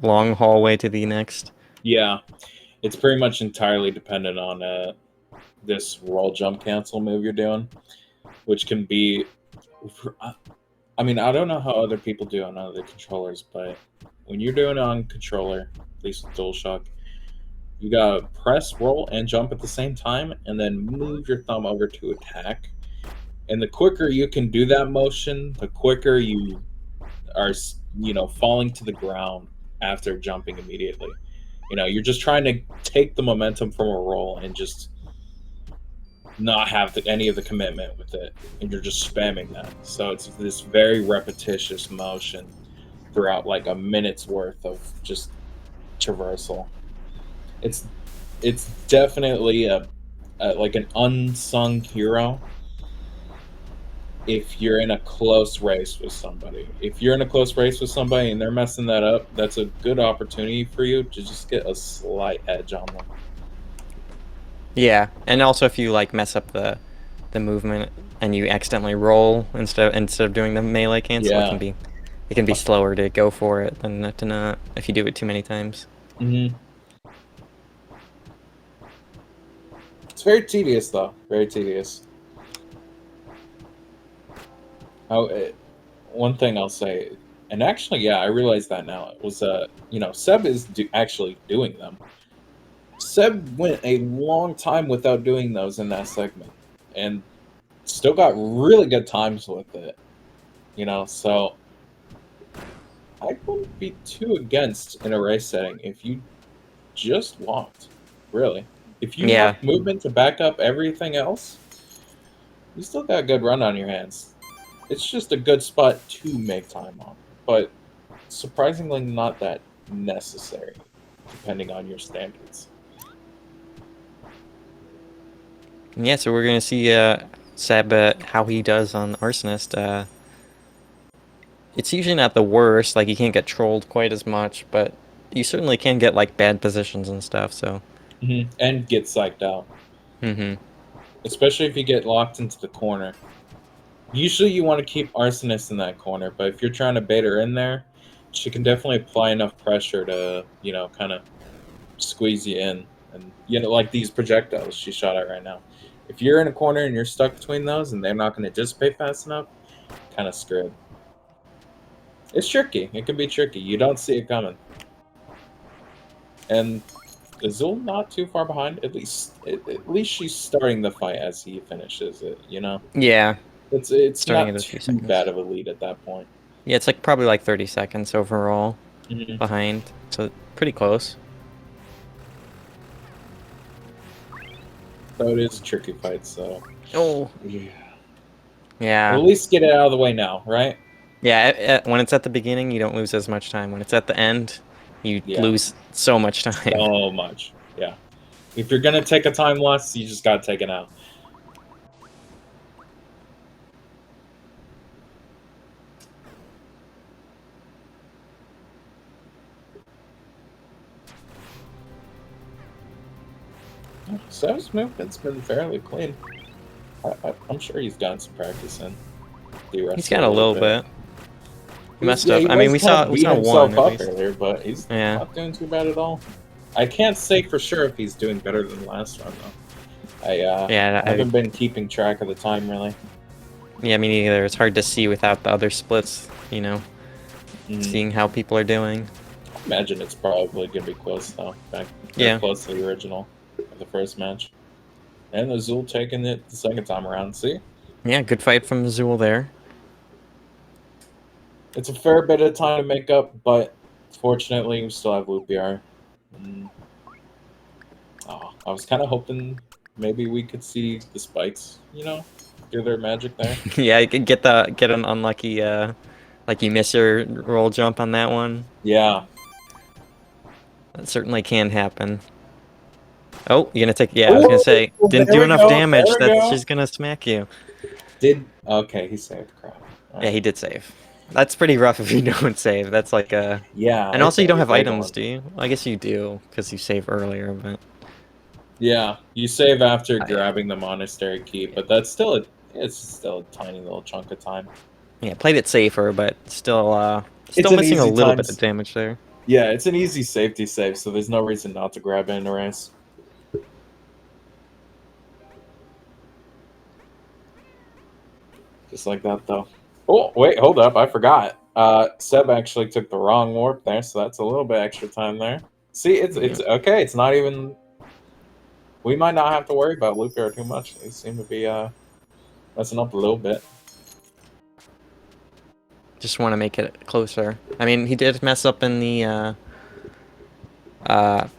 long hallway to the next. Yeah, it's pretty much entirely dependent on this roll jump cancel move you're doing, which can be... I mean, I don't know how other people do on other controllers, but when you're doing it on controller, at least with DualShock, you gotta press, roll, and jump at the same time, and then move your thumb over to attack. And the quicker you can do that motion, the quicker you are, falling to the ground after jumping immediately. You know, you're just trying to take the momentum from a roll and just not have any of the commitment with it, and you're just spamming that. So it's this very repetitious motion throughout like a minute's worth of just traversal. It's definitely a like an unsung hero if you're in a close race with somebody. If you're in a close race with somebody and they're messing that up, that's a good opportunity for you to just get a slight edge on them. Yeah, and also if you like mess up the movement and you accidentally roll instead of doing the melee cancel, Yeah. it can be slower to go for it than to not if you do it too many times. Mm-hmm. It's very tedious, though. Very tedious. Oh, one thing I'll say, and actually, yeah, I realize that now. It was, you know, Seb is actually doing them. Seb went a long time without doing those in that segment, and still got really good times with it. You know, so I wouldn't be too against in a race setting if you just walked. Really, if you have movement to back up everything else, you still got a good run on your hands. It's just a good spot to make time on, but surprisingly not that necessary, depending on your standards. Yeah, so we're gonna see Seb how he does on Arsonist. It's usually not the worst, like you can't get trolled quite as much, but you certainly can get like bad positions and stuff. So and get psyched out. Especially if you get locked into the corner. Usually you want to keep Arsonist in that corner, but if you're trying to bait her in there, she can definitely apply enough pressure to, you know, kind of squeeze you in. And, you know, like these projectiles she shot at right now. If you're in a corner and you're stuck between those and they're not going to dissipate fast enough, kind of screwed. It's tricky. It can be tricky. You don't see it coming. And Azul not too far behind. At least she's starting the fight as he finishes it, you know? Yeah. It's starting not too bad of a lead at that point. Yeah, it's like probably like 30 seconds overall behind. So pretty close. So it is a tricky fight, so. Oh. Yeah. Yeah. Well, at least get it out of the way now, right? Yeah, when it's at the beginning, you don't lose as much time. When it's at the end, you lose so much time. So much, yeah. If you're gonna take a time loss, you just gotta take it out. Seb's movement's been fairly clean. I'm sure he's gotten some practice in. He's got a little bit. He must have. Yeah, I mean, we saw one up earlier, but he's not doing too bad at all. I can't say for sure if he's doing better than the last run though. I haven't been keeping track of the time really. Yeah, me neither. It's hard to see without the other splits, you know, seeing how people are doing. I imagine it's probably gonna be close though. Close to the original of the first match. And Azul taking it the second time around. See? Yeah, good fight from Azul there. It's a fair bit of time to make up, but fortunately we still have Lupiar. Oh, I was kind of hoping maybe we could see the spikes, you know, do their magic there. Yeah, you could get an unlucky, like you miss your roll jump on that one. Yeah. That certainly can happen. Oh, you're gonna take, I was gonna say, didn't do enough damage that she's gonna smack you. Okay, he saved, crap. Right. Yeah, he did save. That's pretty rough if you don't save. That's like a... Yeah. And also you don't have items, do you? I guess you do, because you save earlier, but... Yeah, you save after grabbing the monastery key, but that's still it's still a tiny little chunk of time. Yeah, played it safer, but still missing a little bit of damage there. Yeah, it's an easy safety save, so there's no reason not to grab it in a race. Just like that, though. Oh, wait, hold up. I forgot. Seb actually took the wrong warp there, so that's a little bit extra time there. See, it's okay. It's not even... We might not have to worry about Lupiar too much. They seem to be messing up a little bit. Just want to make it closer. I mean, he did mess up in the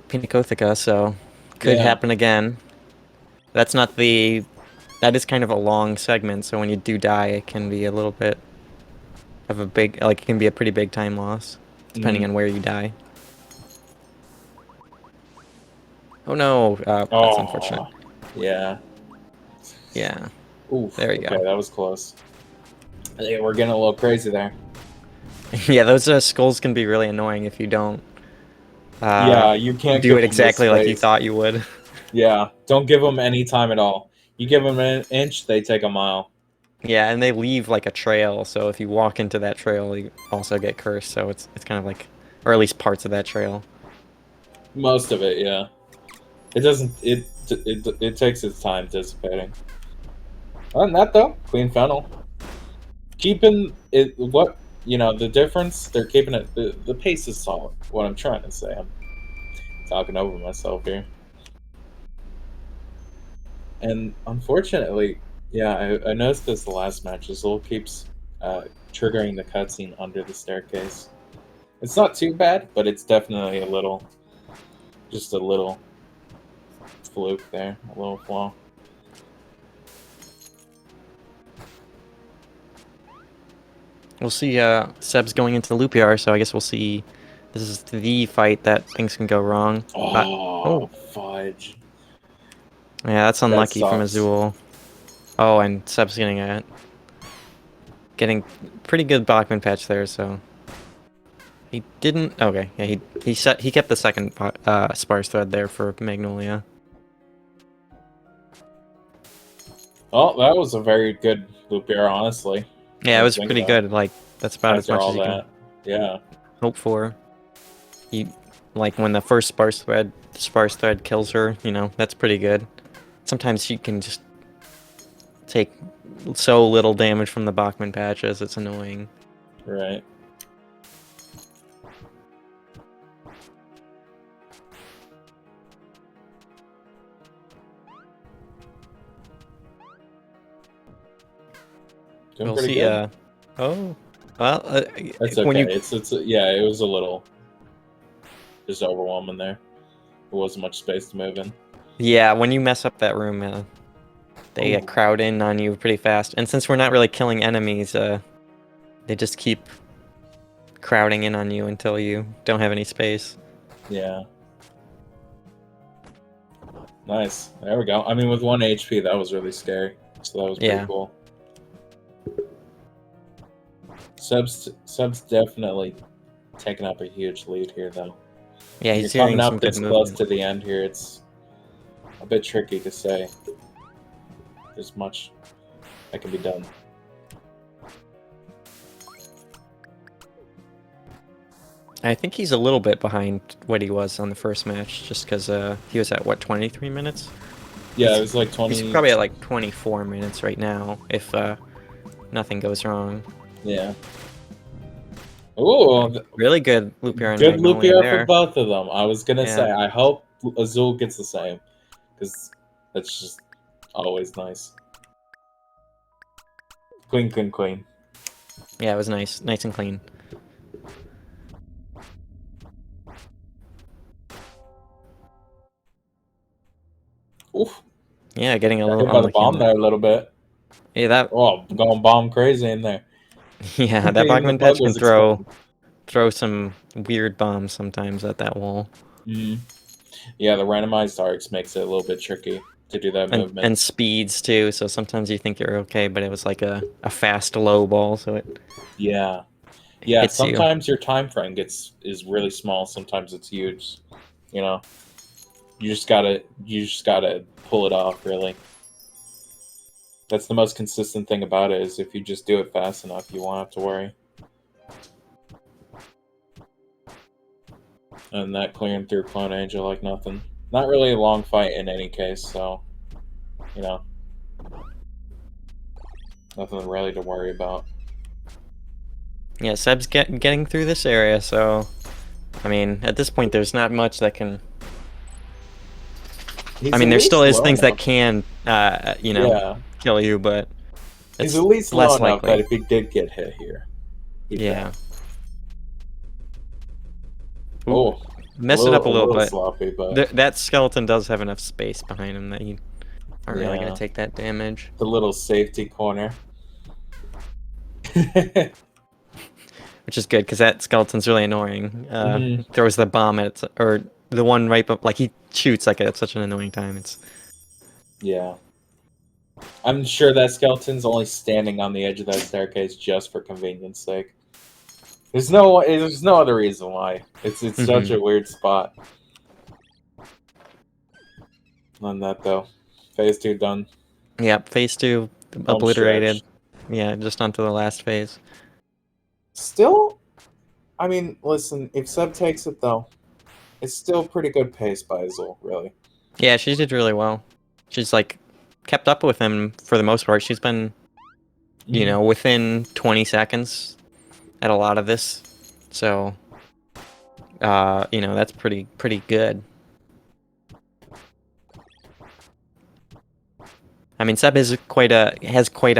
Pinacotheca, so could Yeah. happen again. That's not the... That is kind of a long segment, so when you do die, it can be a little bit of a big... Like, it can be a pretty big time loss, depending on where you die. Oh no, that's unfortunate. Yeah. Yeah, Oof. there you Okay, go. that was close. I think we're getting a little crazy there. Yeah, those skulls can be really annoying if you don't Yeah, you can't do give it them the exactly like you space. thought you would. Yeah, don't give them any time at all. You give them an inch, they take a mile. Yeah, and they leave like a trail, so if you walk into that trail, you also get cursed. So it's kind of like, or at least parts of that trail. Most of it, yeah. It doesn't. It takes its time dissipating. Other than that, though, clean funnel. Keeping it. What the difference? They're keeping it. The pace is solid. What I'm trying to say. I'm talking over myself here. And unfortunately, yeah, I noticed this the last match. Azul keeps triggering the cutscene under the staircase. It's not too bad, but it's definitely just a little fluke there, a little flaw. We'll see. Seb's going into the loop yard, so I guess we'll see. This is the fight that things can go wrong. Oh, fudge! Yeah, that's unlucky from sucks. Azul. Oh, and Seb's getting pretty good Bachman patch there. So he didn't. Okay, yeah, he kept the second sparse thread there for Magnolia. Oh, that was a very good loop here, honestly. Yeah, it was pretty good. Like, that's about as much as you can hope for. Like, when the first sparse thread kills her, that's pretty good. Sometimes she can just take so little damage from the Bachman patches, it's annoying. Right. We'll see. Oh, well, that's okay. It was a little just overwhelming there. There wasn't much space to move in. Yeah, when you mess up that room, they crowd in on you pretty fast. And since we're not really killing enemies, they just keep crowding in on you until you don't have any space. Yeah. Nice. There we go. I mean, with 1 HP, that was really scary. So that was pretty cool. Sub's definitely taking up a huge lead here, though. Yeah, he's coming up this close to the end here. It's a bit tricky to say. There's much that can be done. I think he's a little bit behind what he was on the first match, just because he was at, what, 23 minutes? Yeah, it was like 20... He's probably at like 24 minutes right now, if nothing goes wrong. Yeah. Ooh, really good loop yarn. Good loop yarn for both of them. I was gonna say, I hope Azul gets the same, because that's just always nice. Clean. Yeah, it was nice and clean. Oof. Yeah, getting a little hit by the bomb there a little bit. Yeah, that. Oh, going bomb crazy in there. Yeah, that Bachman patch can throw some weird bombs sometimes at that wall. Mm-hmm. Yeah, the randomized arcs makes it a little bit tricky to do that movement. And speeds too, so sometimes you think you're okay, but it was like a fast low ball, so it... Yeah. Sometimes your time frame is really small, sometimes it's huge. You just gotta pull it off, really. That's the most consistent thing about it, is if you just do it fast enough, you won't have to worry. And that clearing through Clone Angel like nothing. Not really a long fight in any case, so, nothing really to worry about. Yeah, Seb's getting through this area, so, I mean, at this point, there's not much that can... there still is things that can, kill you, but he's at least low enough that if he did get hit here, yeah. Oh, messed it up a little bit. sloppy, but That skeleton does have enough space behind him that you aren't really going yeah, to take that damage. the little safety corner. Which is good, because that skeleton's really annoying. Mhm. Throws the bomb at its, or the one right up, like he shoots like at such an annoying time. It's Yeah. I'm sure that skeleton's only standing on the edge of that staircase just for convenience sake. There's no other reason why. It's such a weird spot. On that though. Phase 2 done. Yep, phase 2 Home obliterated. stretch. Yeah, just onto the last phase. Still, I mean, listen, if Seb takes it though, it's still pretty good pace by Azul, really. Yeah, she did really well. She's like kept up with him for the most part. She's been, you know, within 20 seconds at a lot of this. So, you know, that's pretty good. I mean, Seb has quite a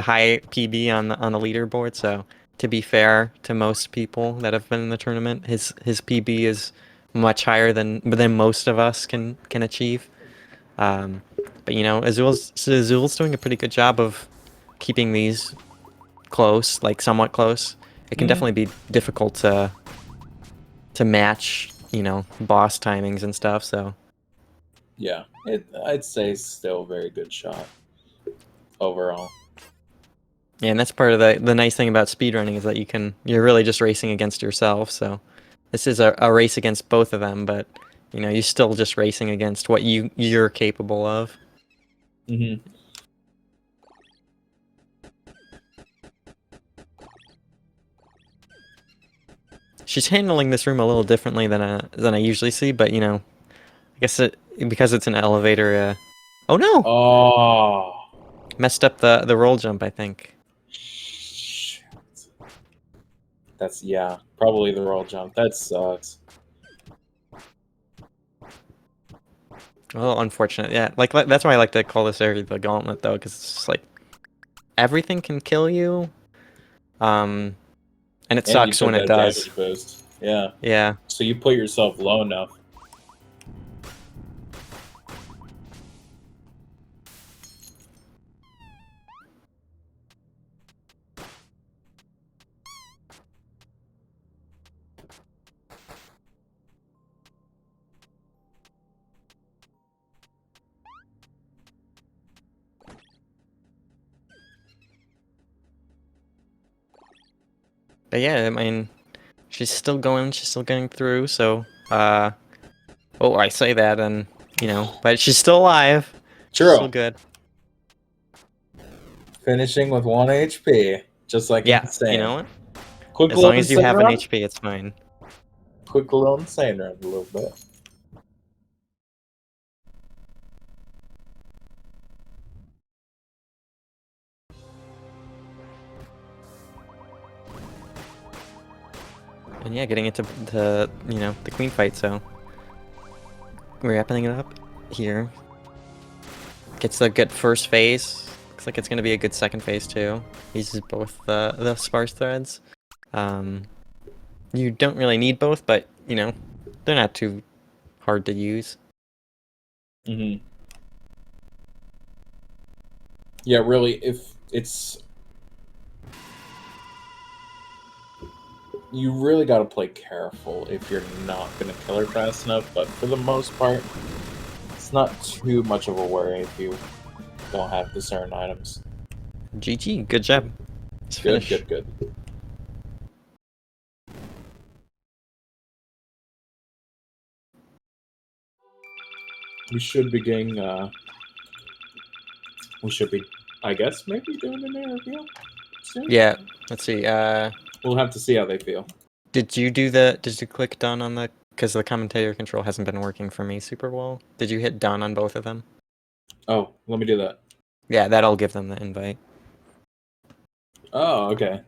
high PB on the leaderboard. So, to be fair to most people that have been in the tournament, his PB is much higher than most of us can achieve. But you know, Azul's doing a pretty good job of keeping these close, like somewhat close. It can definitely be difficult to match, you know, boss timings and stuff. So Yeah, I'd say still a very good shot overall. yeah, and that's part of the nice thing about speedrunning is that you're really just racing against yourself. So this is a race against both of them, but you know, you're still just racing against what you're capable of. Mm-hmm. She's handling this room a little differently than I usually see, but you know, I guess because it's an elevator. Oh no! Oh, Messed up the roll jump, I think. shit. That's probably the roll jump. That sucks. Well, unfortunate. Yeah, like that's why I like to call this area the gauntlet, though, because it's just like everything can kill you, and it And you sucks took when it that does. damage boost. Yeah. Yeah. So you put yourself low enough. But yeah, I mean, she's still going through. So, oh, I say that, and you know, but she's still alive. She's True. still good. Finishing with 1 HP, just like Yeah, insane. you know what? Quick As little long as you insane have run. an HP, it's fine. Quick little insane run, a little bit. And yeah, getting into the you know the queen fight. So we're wrapping it up here. Gets a good first phase. Looks like it's gonna be a good second phase too. Uses both the sparse threads. You don't really need both, but you know they're not too hard to use. Mm-hmm. Yeah, really, if it's... You really gotta play careful if you're not gonna kill her fast enough, but for the most part, it's not too much of a worry if you don't have the certain items. GG, good job. Let's Good, finish. good. We should be getting, we should be, I guess, maybe doing an air reveal soon? Yeah, let's see. We'll have to see how they feel. Did you click done on the, because the commentator control hasn't been working for me super well. Did you hit done on both of them? Oh, let me do that. Yeah, that'll give them the invite. Oh, okay.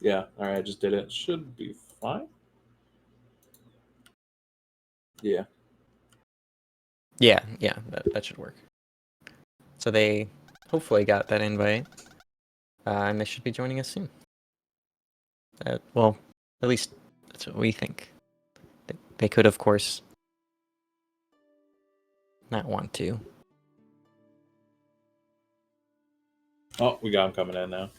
Yeah, alright, I just did it. Should be fine. Yeah. Yeah, that should work. So they hopefully got that invite, and they should be joining us soon. Well, at least that's what we think. They could, of course, not want to. Oh, we got him coming in now.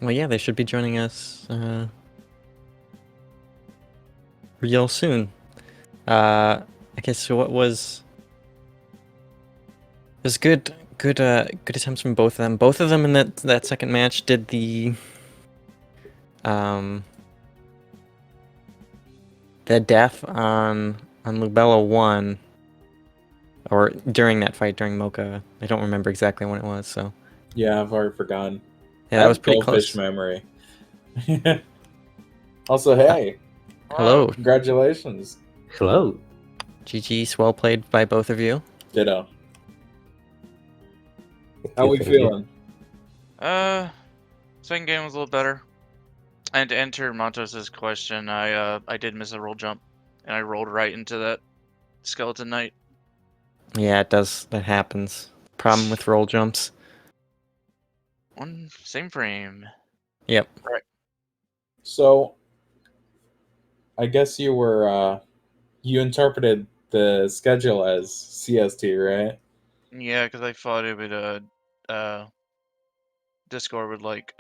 Well, yeah, they should be joining us real soon. Okay, so what was... It was good attempts from both of them. Both of them in that second match did the death on Lubella 1, or during that fight during Mocha. I don't remember exactly when it was, so... Yeah, I've already forgotten. Yeah, that was pretty goldfish close. memory. Also, hey. Hello. Congratulations. Hello. GG's, well played by both of you. Ditto. How we Thank you. feeling? Second game was a little better. And to answer Montos's question, I did miss a roll jump, and I rolled right into that skeleton knight. Yeah, it does. That happens. Problem with roll jumps. Same frame. Yep. Right. So, I guess you were, you interpreted the schedule as CST, right? Yeah, because I thought it would Discord would like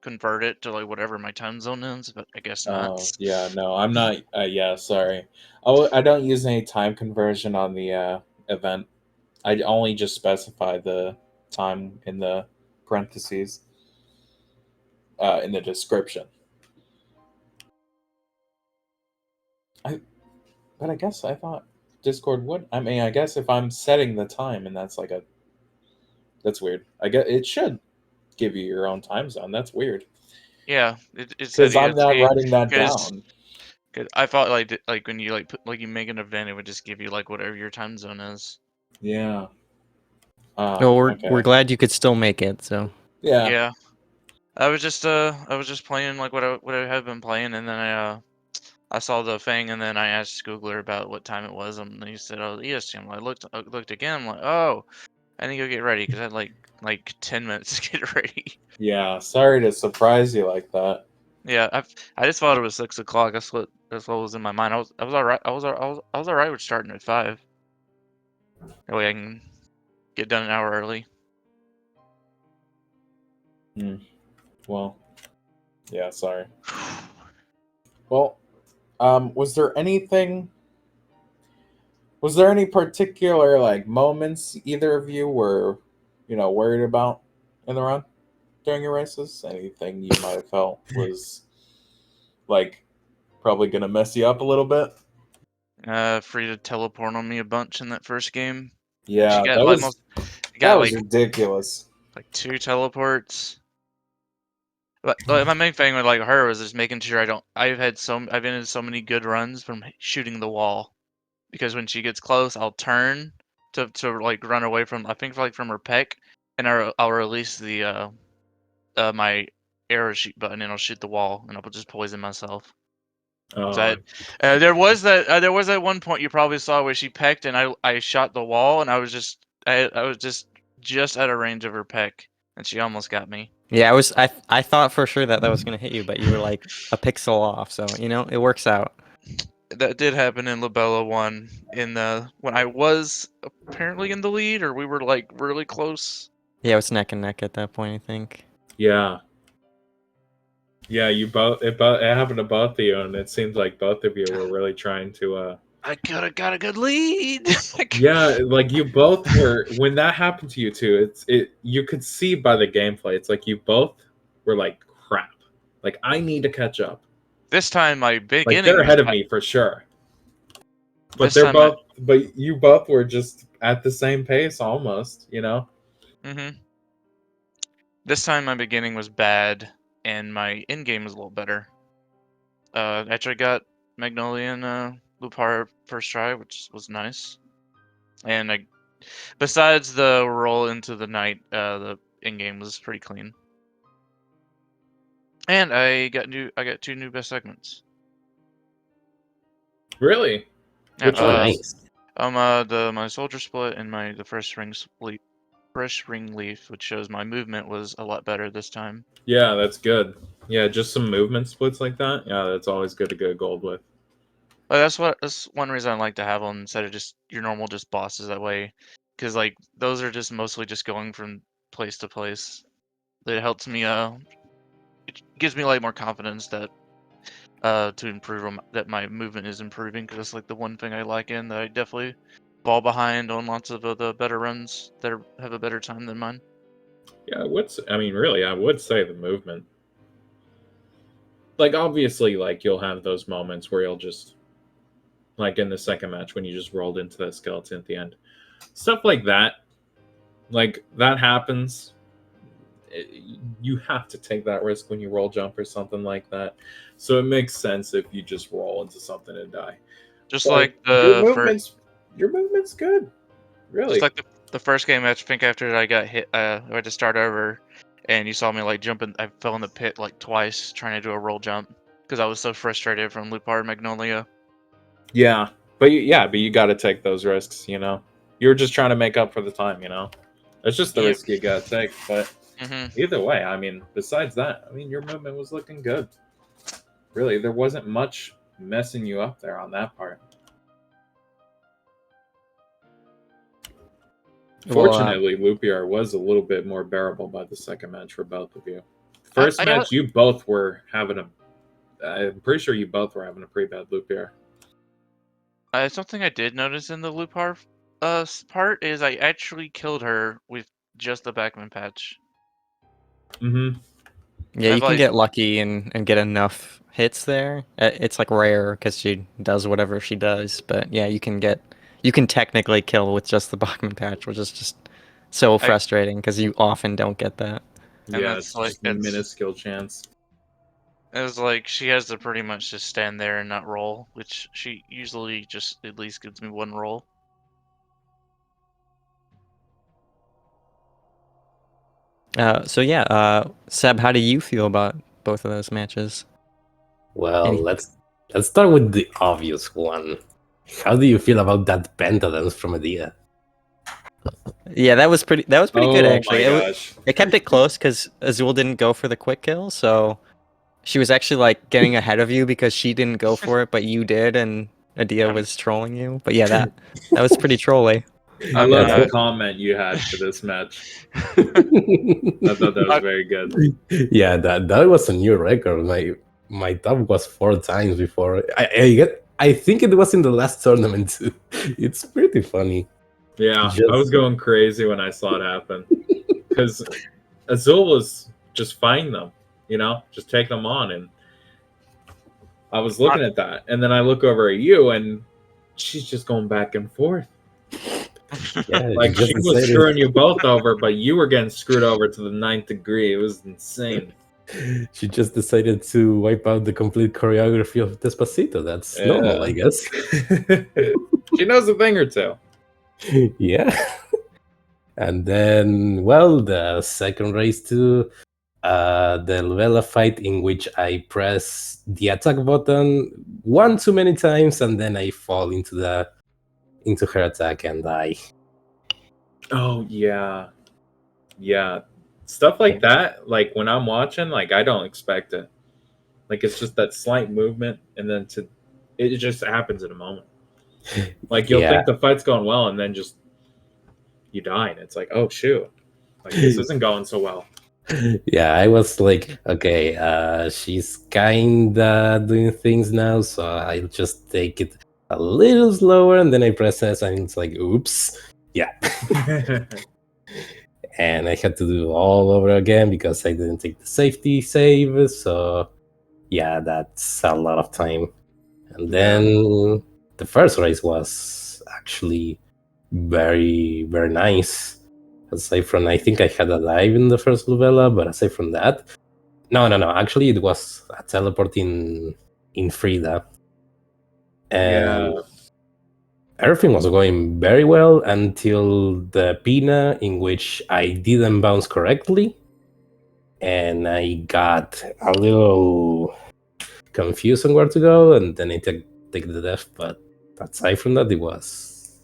convert it to like whatever my time zone is, but I guess not. Oh, yeah, no, I'm not, yeah, sorry. I don't use any time conversion on the event. I only just specify the time in the parentheses in the description. But I guess I thought Discord would. I mean, I guess if I'm setting the time and that's that's weird. I guess it should give you your own time zone. That's weird. Yeah, it said Because I'm not EST, writing that 'cause- down. 'cause I thought like when you you make an event, it would just give you like whatever your time zone is. Yeah. Well, we're Okay. glad you could still make it. So Yeah. Yeah. I was just playing like what I had been playing, and then I saw the thing, and then I asked Googler about what time it was, and he said, "Oh, EST." I looked again. I'm like, "Oh, I need to go get ready," because I had like 10 minutes to get ready. Yeah. Sorry to surprise you like that. Yeah, I just thought it was 6 o'clock. That's what was in my mind. I was all right. I was all right with starting at 5. That way I can get done an hour early. Well. Yeah. Sorry. Well. Was there anything? Was there any particular like moments either of you were, worried about in the run during your races? Anything you might have felt was like probably gonna mess you up a little bit? Free to teleport on me a bunch in that first game. She Yeah, got that like was she got like ridiculous. 2 teleports. But like, my main thing with like her was just making sure I've been in so many good runs from shooting the wall, because when she gets close, I'll turn to like run away from, I think like from her peck, and I'll release the my arrow shoot button, and I'll shoot the wall, and I'll just poison myself. So there was that one point you probably saw where she pecked, and I shot the wall, and I was just out of range of her peck, and she almost got me. yeah, I thought for sure that was gonna hit you, but you were like a pixel off. So it works out. That did happen in Labella 1 when I was apparently in the lead, or we were like really close. Yeah, it was neck and neck at that point, I think. Yeah. Yeah, you both it happened to both of you, and it seems like both of you were really trying to I could have got a good lead. Yeah, like you both were when that happened to you too, you could see by the gameplay. It's like you both were like crap. Like I need to catch up. This time my Like they're beginning was ahead of me for sure. But This time but you both were just at the same pace almost, Mhm. This time my beginning was bad, and my end game was a little better. After I got Magnolia and Lupar first try, which was nice. And besides the roll into the night, the in game was pretty clean. And I got 2 new best segments. Really? Yeah, Which one? Nice. my soldier split and the first ring leaf, which shows my movement was a lot better this time. Yeah, that's good. Yeah, just some movement splits like that. Yeah, that's always good to get gold with. But that's one reason I like to have them instead of just your normal just bosses that way, because like those are just mostly just going from place to place. It helps me it gives me like more confidence that to improve that my movement is improving, because that's like the one thing I like in that I definitely fall behind on lots of the better runs that have a better time than mine. Yeah, really, I would say the movement. Like, obviously, like, you'll have those moments where you'll just, like, in the second match when you just rolled into that skeleton at the end. Stuff like that happens. You have to take that risk when you roll jump or something like that. So it makes sense if you just roll into something and die. Just But like your movement's good. Really. just like the first game, I think after I got hit, I had to start over, and you saw me like jumping. I fell in the pit like twice trying to do a roll jump because I was so frustrated from Lupar and Magnolia. Yeah, but you got to take those risks. You're just trying to make up for the time. It's just the Yeah. risk you got to take. But Mm-hmm. either way, besides that, your movement was looking good. Really, there wasn't much messing you up there on that part. Fortunately, Lupiar was a little bit more bearable by the second match for both of you. First match, you both were having I'm pretty sure you both were having a pretty bad Lupiar. Something I did notice in the Lupar part is I actually killed her with just the Backman patch. Mm-hmm. Yeah, you can like- get lucky and get enough hits there. It's like rare because she does whatever she does, but yeah, you can technically kill with just the Bachman patch, which is just so frustrating because you often don't get that. And Yeah, that's it's like- just a it's- minuscule chance. It was like she has to pretty much just stand there and not roll, which she usually just at least gives me one roll. So yeah, Seb, how do you feel about both of those matches? Well, Any- let's start with the obvious one. How do you feel about that pentadance from Adia? Yeah, that was pretty good actually. Oh my gosh. It kept it close because Azul didn't go for the quick kill, so she was actually like getting ahead of you because she didn't go for it, but you did, and Adia was trolling you. But yeah, that was pretty trolly. I love Yeah. the comment you had for this match. I thought that was very good. Yeah, that was a new record. My top was 4 times before. I think it was in the last tournament too. It's pretty funny. Yeah, Just- I was going crazy when I saw it happen. Because Azul was just fighting them, just take them on. And I was looking at that. And then I look over at you, and she's just going back and forth. Yeah, Like, just she was decided- screwing you both over, but you were getting screwed over to the 9th degree. It was insane. She just decided to wipe out the complete choreography of Despacito. That's normal, I guess. She knows a thing or two. Yeah. And then, well, the second race too, the Luvela fight in which I press the attack button one too many times and then I fall into her attack and die. Oh, yeah. Yeah. Stuff like that, like when I'm watching, like I don't expect it. Like it's just that slight movement and then it just happens in a moment. Like you'll think the fight's going well and then just you die and it's like, oh shoot. Like this isn't going so well. Yeah, I was like, okay, she's kinda doing things now, so I'll just take it a little slower and then I press S and it's like, oops. Yeah. And I had to do all over again because I didn't take the safety save. So yeah, that's a lot of time. And then the first race was actually very, very nice. Aside from, I think I had a dive in the first Luvela, but aside from that, no. Actually, it was a teleport in Frida. And Yeah. everything was going very well until the Pina, in which I didn't bounce correctly, and I got a little confused on where to go, and then I take the death. But aside from that, it was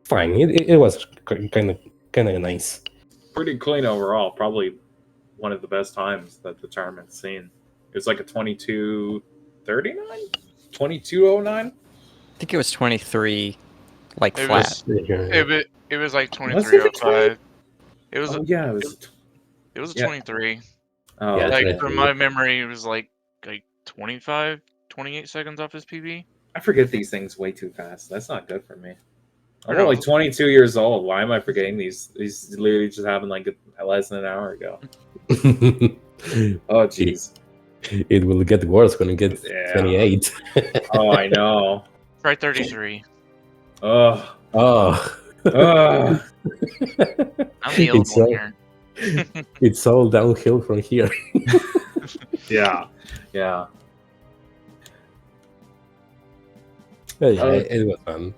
fine. It was kind of nice. Pretty clean overall. Probably one of the best times that the tournament's seen. It was like a 22:39? 22:09? I think it was 23, like It flat. was it was like Was it 23:05. It was Oh yeah, it was. it was Yeah. 23. Oh, Yeah, Like 23. from my memory, it was like 25, 28 seconds off his PB. I forget these things way too fast. That's not good for me. I'm I know. only 22 years old. Why am I forgetting these? These literally just happened like less than an hour ago. Oh jeez. It will get worse when it gets Yeah. 28. Oh, I know. Try 33. Oh. Oh. Oh. I'm the old It's one all- here. It's all downhill from here. Yeah. Yeah. But yeah, Oh. it was fun.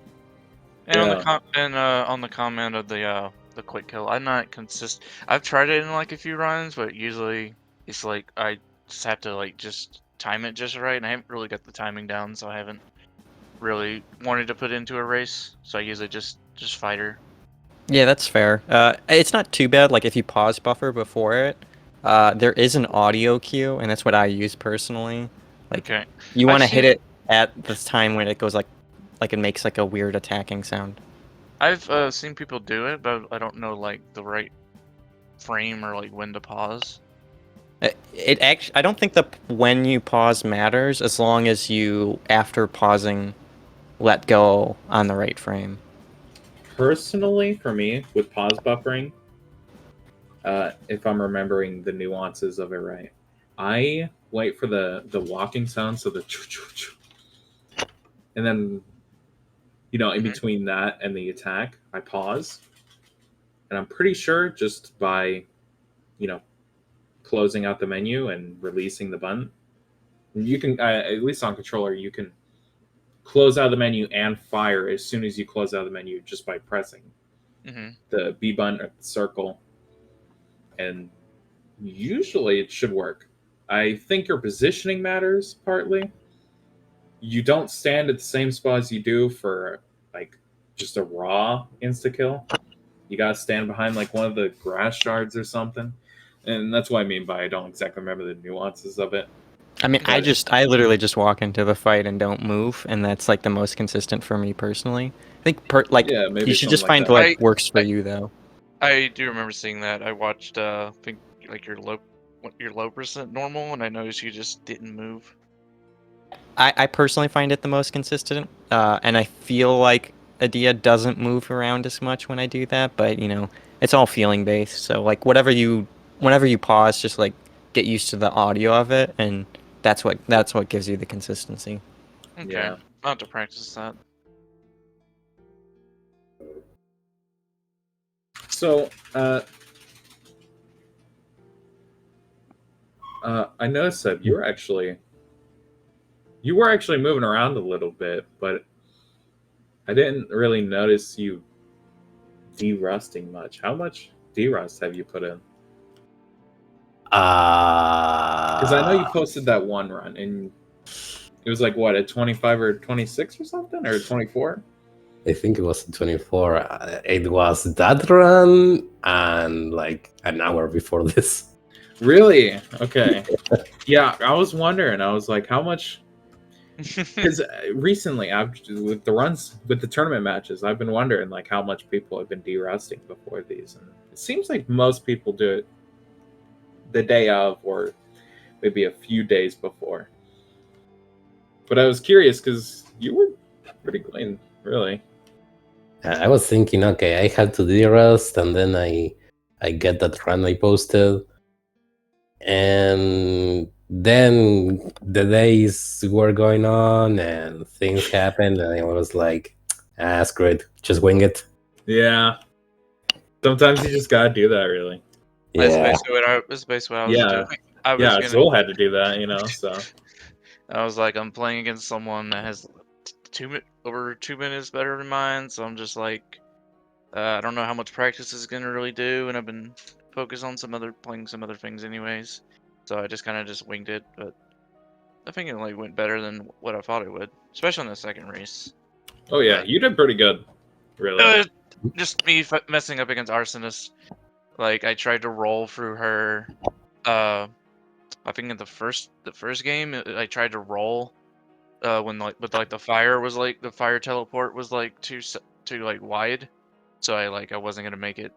And on the Yeah. on the comment of the quick kill, I'm not consistent. I've tried it in like a few runs, but usually it's like I just have to like just time it just right, and I haven't really got the timing down, so I haven't really wanted to put into a race. So I usually just fight her. Yeah, that's fair. It's not too bad. Like if you pause buffer before it, there is an audio cue, and that's what I use personally. Like Okay. you I've want to seen- hit it at the time when it goes like it makes like a weird attacking sound. I've seen people do it, but I don't know like the right frame or like when to pause. It actually, I don't think the when you pause matters as long as you after pausing let go on the right frame. Personally, for me, with pause buffering, if I'm remembering the nuances of it right, I wait for the walking sound, so the choo-choo-choo. And then, in Mhm. between that and the attack, I pause. And I'm pretty sure just by, closing out the menu and releasing the button, you can, at least on controller, you can close out the menu and fire as soon as you close out the menu just by pressing Mm-hmm. the B button or the circle. And usually it should work. I think your positioning matters partly. You don't stand at the same spot as you do for like just a raw insta kill. You gotta stand behind like one of the grass shards or something. And that's what I mean by I don't exactly remember the nuances of it. I mean, I But- literally just walk into the fight and don't move, and that's like the most consistent for me personally. I think Yeah, maybe you should something just like find that. what I- works for I- you though. I do remember seeing that. I watched I think like your low percent normal, and I noticed you just didn't move. I personally find it the most consistent, and I feel like Adia doesn't move around as much when I do that, but it's all feeling based. So like whenever you pause, just like get used to the audio of it, and that's what gives you the consistency. Okay, Yeah. I'll have to practice that. So, I noticed that you were actually moving around a little bit, but I didn't really notice you derusting much. How much derust have you put in? Because I know you posted that one run, and it was like what, a 25 or 26 or something, or 24. I think it was 24. It was that run and like an hour before this. Really? Okay. Yeah, I was wondering. I was like, how much? Because recently, with the runs, with the tournament matches, I've been wondering like how much people have been derusting before these, and it seems like most people do it the day of, or maybe a few days before. But I was curious because you were pretty clean, really. I was thinking, okay, I had to derust, and then I get that run I posted, and then the days were going on and things happened, and I was like, screw it, just wing it. Yeah. Sometimes you just gotta do that, really. That's Yeah, basically what I was Yeah. doing. I was Yeah, gonna. Zol had to do that, so. I was like, I'm playing against someone that has over 2 minutes better than mine. So I'm just like, I don't know how much practice is gonna really do, and I've been focused on playing some other things anyways. So I just kind of just winged it, but I think it like went better than what I thought it would, especially on the second race. Oh yeah, you did pretty good. Really. Just me messing up against Arsonist. Like I tried to roll through her. I think in the first game, I tried to roll. When but the fire was like the fire teleport was like too like wide, so I wasn't gonna make it.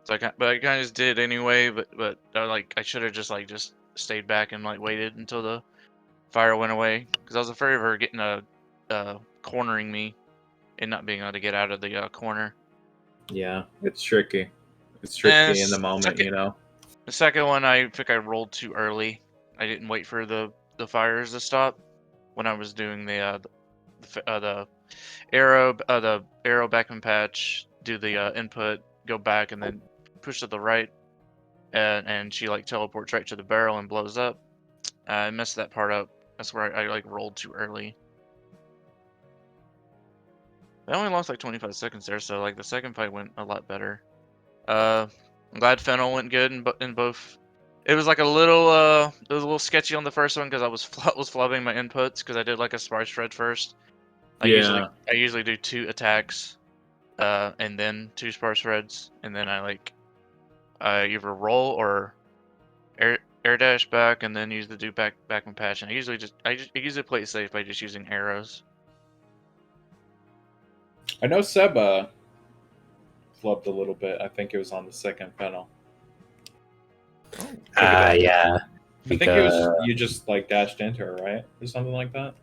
So but I kind of just did anyway. But I should have just stayed back and like waited until the fire went away, because I was afraid of her getting cornering me and not being able to get out of the corner. Yeah, it's tricky. It's And tricky in the moment, you know. The second one, I think I rolled too early. I didn't wait for the fires to stop when I was doing the arrow backman patch. Do the input, go back, and then push to the right, and she like teleports right to the barrel and blows up. I messed that part up. That's where I like rolled too early. I only lost like 25 seconds there, so like the second fight went a lot better. I'm glad Fennel went good in both. It was like it was a little sketchy on the first one because I was flubbing my inputs because I did like a sparse shred first. I usually do 2 attacks, and then 2 sparse shreds, and then I either roll or air dash back and then use the back and patch. And I usually play it safe by just using arrows. I know Seb flubbed a little bit. I think it was on the second panel. Yeah. I think it was you just like dashed into her, right? Or something like that.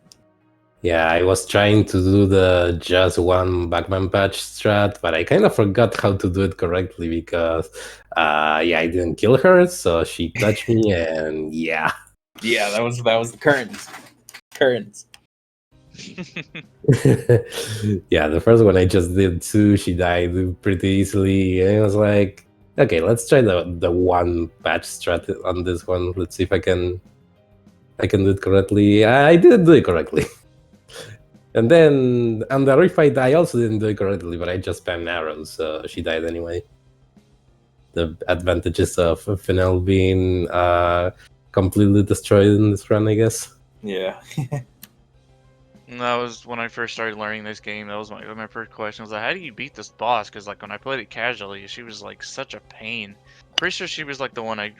Yeah, I was trying to do the just one backman patch strat, but I kind of forgot how to do it correctly because, I didn't kill her, so she touched me, and yeah. Yeah, that was the curtains. Curtains. Yeah, the first one I just did too. She died pretty easily, and I was like, okay, let's try the one patch strat on this one. Let's see if I can do it correctly. I didn't do it correctly. And then on the refight, I also didn't do it correctly, but I just spammed arrows, so she died anyway. The advantages of Fennel being completely destroyed in this run, I guess. Yeah. And that was when I first started learning this game. That was my first question. Was like, how do you beat this boss? Because like when I played it casually, she was like such a pain. Pretty sure she was like the one I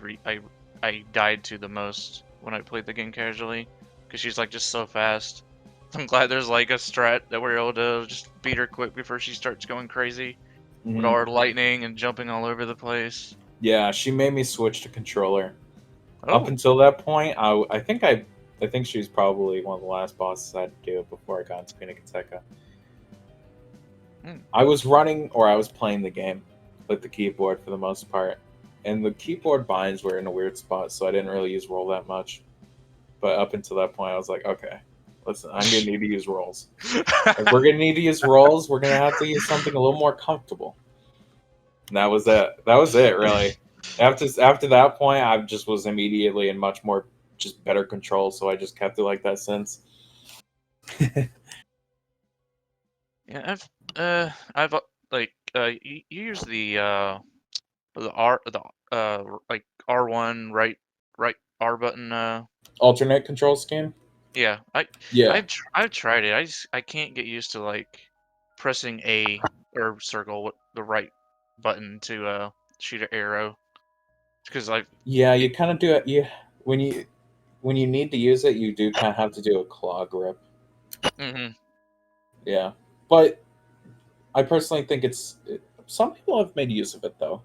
died to the most when I played the game casually, because she's like just so fast. I'm glad there's like a strat that we're able to just beat her quick before she starts going crazy with all her lightning and jumping all over the place. Yeah, she made me switch to controller. Oh. Up until that point, I think she was probably one of the last bosses I had to do before I got into Pinakateka. I was running or I was playing the game with the keyboard for the most part, and the keyboard binds were in a weird spot, so I didn't really use roll that much. But up until that point, I was like, okay, listen, I'm gonna need to use rolls. If we're gonna need to use rolls, we're gonna have to use something a little more comfortable. And that was it. That was it, really. After that point, I just was immediately in much more just better control, so I just kept it like that since. Yeah, I've you use the like R1 right R button. Alternate control scheme. Yeah, Yeah. I've tried it. I can't get used to like pressing A or circle with the right button to shoot an arrow, because Yeah, you kind of do it. Yeah, when you need to use it, you do kind of have to do a claw grip. Mm-hmm. Yeah, but I personally think some people have made use of it though.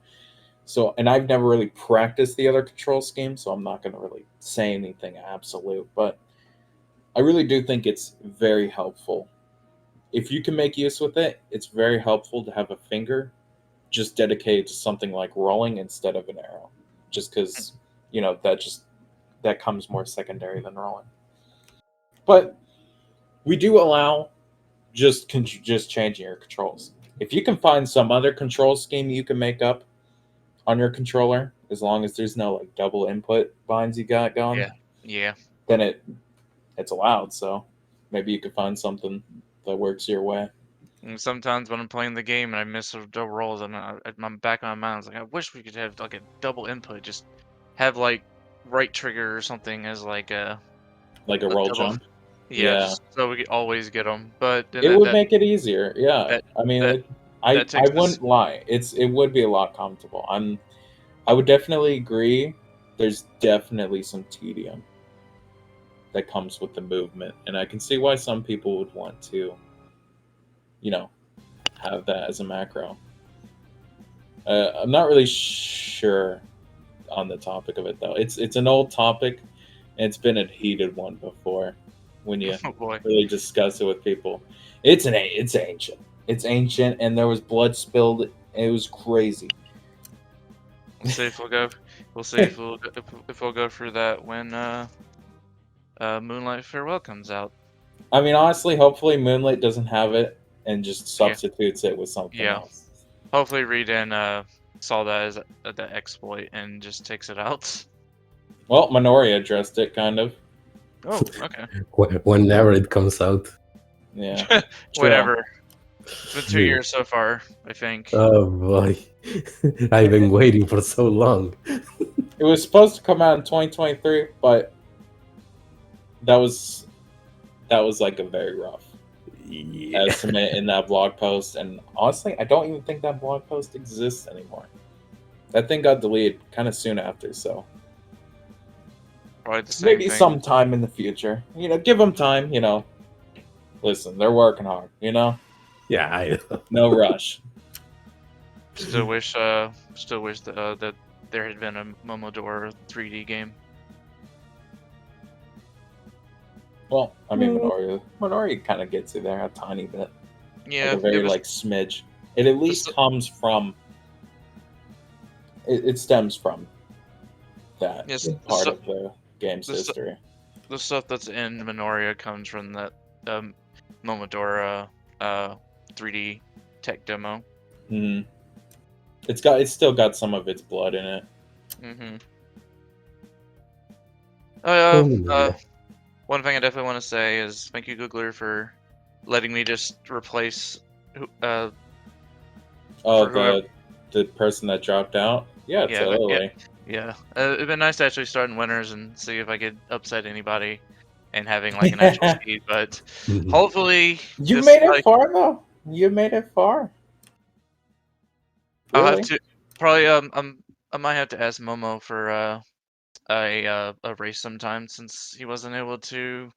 So, and I've never really practiced the other control schemes, so I'm not going to really say anything absolute, but I really do think it's very helpful. If you can make use with it, it's very helpful to have a finger just dedicated to something like rolling instead of an arrow. Just because, that comes more secondary than rolling. But we do allow just changing your controls. If you can find some other control scheme you can make up on your controller, as long as there's no like double input binds you got going, yeah, then it's allowed. So maybe you could find something that works your way. And sometimes when I'm playing the game and I miss double rolls, and at my back of my mind, I was like, I wish we could have like a double input. Just have like right trigger or something as like a Roll double. jump. Yeah, Yeah. just so we could always get them. But then It would make it easier. Yeah. that I mean, that I that takes us. wouldn't lie. It would be a lot comfortable. I would definitely agree. There's definitely some tedium that comes with the movement, and I can see why some people would want to, have that as a macro. I'm not really sure on the topic of it though. It's an old topic, and it's been a heated one before when you Oh boy. really discuss it with people. It's ancient. It's ancient, and there was blood spilled. It was crazy. We'll see if we'll go. We'll see if we'll go through that when Moonlight Farewell comes out. I mean, honestly, hopefully Moonlight doesn't have it and just Yeah. substitutes it with something Yeah. else. Hopefully, Redan saw that as the exploit and just takes it out. Well, Minoria addressed it, kind of. Oh, okay. Whenever it comes out. Yeah. Whatever. It's been 2 years so far, I think. Oh boy. I've been waiting for so long. It was supposed to come out in 2023, but that was like a very rough estimate in that blog post. And honestly, I don't even think that blog post exists anymore. That thing got deleted kind of soon after, so Probably the same maybe thing. sometime in the future. Give them time. Listen, they're working hard. Yeah, I know. No rush. Still wish that there had been a Momodora 3D game. Well, I mean, Minoria kind of gets you there a tiny bit. Yeah, Like a very it was, smidge. It at least comes from. It stems from that Yes, part of the game's the- history. the stuff that's in Minoria comes from that Momodora 3D tech demo. Mhm. It's still got some of its blood in it. Mm-hmm. Cool. One thing I definitely want to say is thank you, Googler, for letting me just replace Oh, for whoever- the person that dropped out. Yeah, Yeah, but totally. Yeah, it'd been nice to actually start in winners and see if I could upset anybody and having like an actual speed. But hopefully, You this, made it like, far though. You made it far. I'll Really? have to probably I might have to ask Momo for a race sometime since he wasn't able to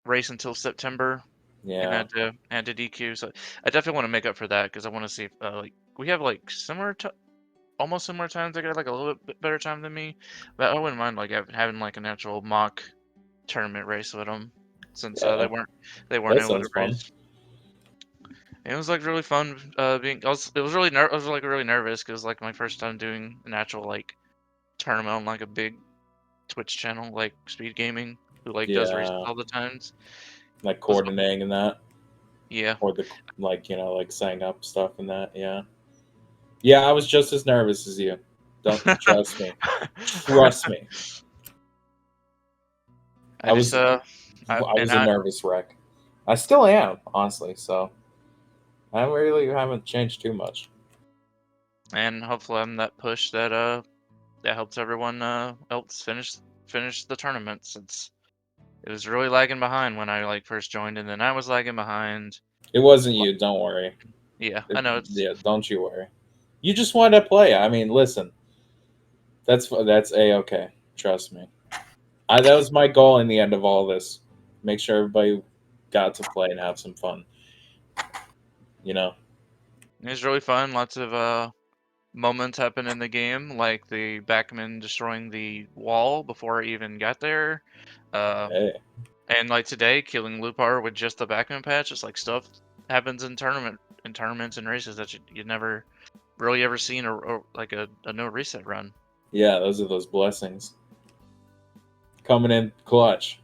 race until September and Yeah. had to DQ. So I definitely want to make up for that because I want to see if like we have like almost similar times. I got like a little bit better time than me, but I wouldn't mind like having like an actual mock tournament race with them since Yeah. they weren't That able to sounds fun. race. It was like really fun. It was really I was like really nervous because like my first time doing an actual like tournament on like a big Twitch channel like SpeedGaming, who like does races Yeah. all the times. Like coordinating and that. Yeah. Or the like setting up stuff and that. Yeah. Yeah, I was just as nervous as you. Don't trust me. Trust me. I was a nervous wreck. I still am, honestly. So I haven't changed too much. and hopefully I'm that push that helps everyone else finish the tournament since it was really lagging behind when I like first joined and then I was lagging behind. It wasn't you. Don't worry. Yeah, I know it's Yeah, don't you worry. You just wanted to play. I mean, listen. That's a-okay. Trust me. That was my goal in the end of all this. Make sure everybody got to play and have some fun. it was really fun. Lots of moments happen in the game, like the backman destroying the wall before I even got there. Hey. And like today, killing Lupar with just the backman patch, it's like stuff happens in tournaments and races that you never really ever seen or like a no reset run. Yeah, those are those blessings. Coming in clutch.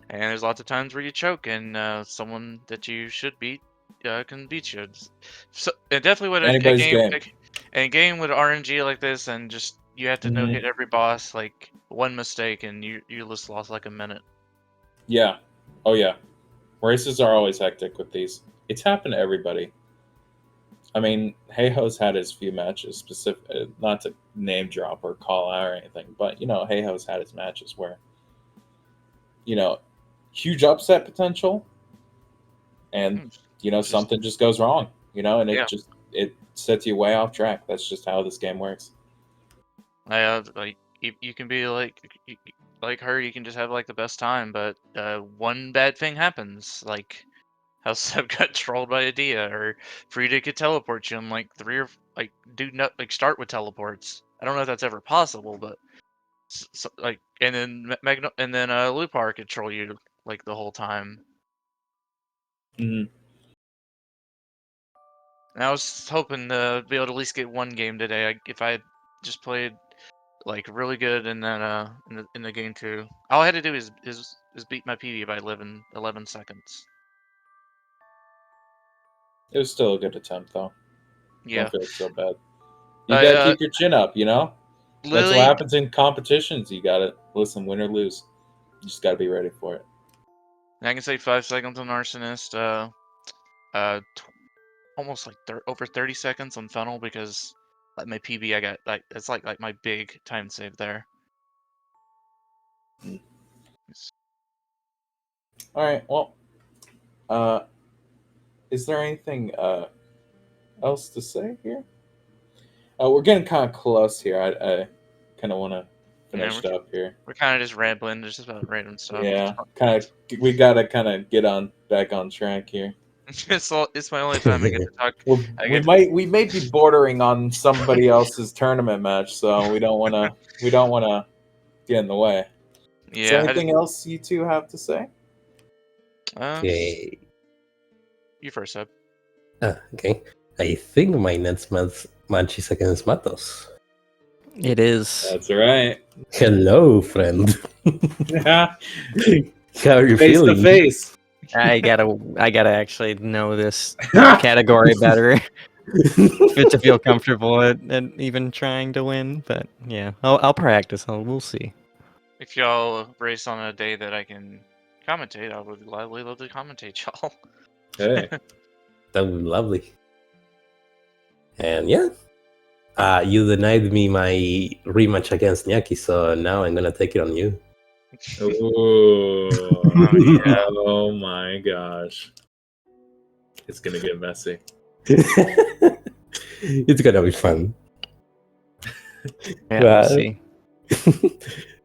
And there's lots of times where you choke and someone that you should beat can beat you. So it definitely would Anybody's game. a game with RNG like this and just you have to no-hit every boss. Like one mistake and you just lost like a minute. Yeah. Oh yeah. Races are always hectic with these. It's happened to everybody. I mean, Hey-Ho's had his few matches, specific, not to name drop or call out or anything, but, you know, Hey-Ho's had his matches where, you know, huge upset potential, and, you know, something just goes wrong, you know, and it sets you way off track. That's just how this game works. Like you can be like her, you can just have like the best time, but one bad thing happens, like how Seb got trolled by Adia, or Frida could teleport you and like start with teleports. I don't know if that's ever possible, but like, and then Lupar could troll you like the whole time. Mm-hmm. And I was hoping to be able to at least get one game today. If I had just played like really good in that in the game too. All I had to do is beat my PB by 11 seconds. It was still a good attempt, though. Yeah. Don't feel so bad. You gotta keep your chin up, you know? That's what happens in competitions. You gotta listen, win or lose. You just gotta be ready for it. I can say 5 seconds on Arsonist. Almost like over 30 seconds on Funnel, because like my PB, I got like it's like my big time save there. All right. Well, is there anything else to say here? We're getting kind of close here. I kind of want to finish up here. We're kind of just rambling, just about random stuff. Yeah, we gotta kind of get back on track here. It's my only time I get to talk. We may be bordering on somebody else's tournament match, so we don't want to get in the way. Yeah. Is there anything else you two have to say? Okay. You first, Seb. Okay. I think my next match is against Matos. It is. That's right. Hello, friend. Yeah. How are you Face feeling? to face. I gotta actually know this category better to feel comfortable and even trying to win. But yeah, I'll practice. We'll see. If y'all race on a day that I can commentate, I would gladly love to commentate y'all. Hey. That would be lovely. And yeah, you denied me my rematch against Nyaki, so now I'm gonna take it on you. Oh, yeah. Oh my gosh. It's gonna get messy. It's gonna be fun. Yeah, we'll see.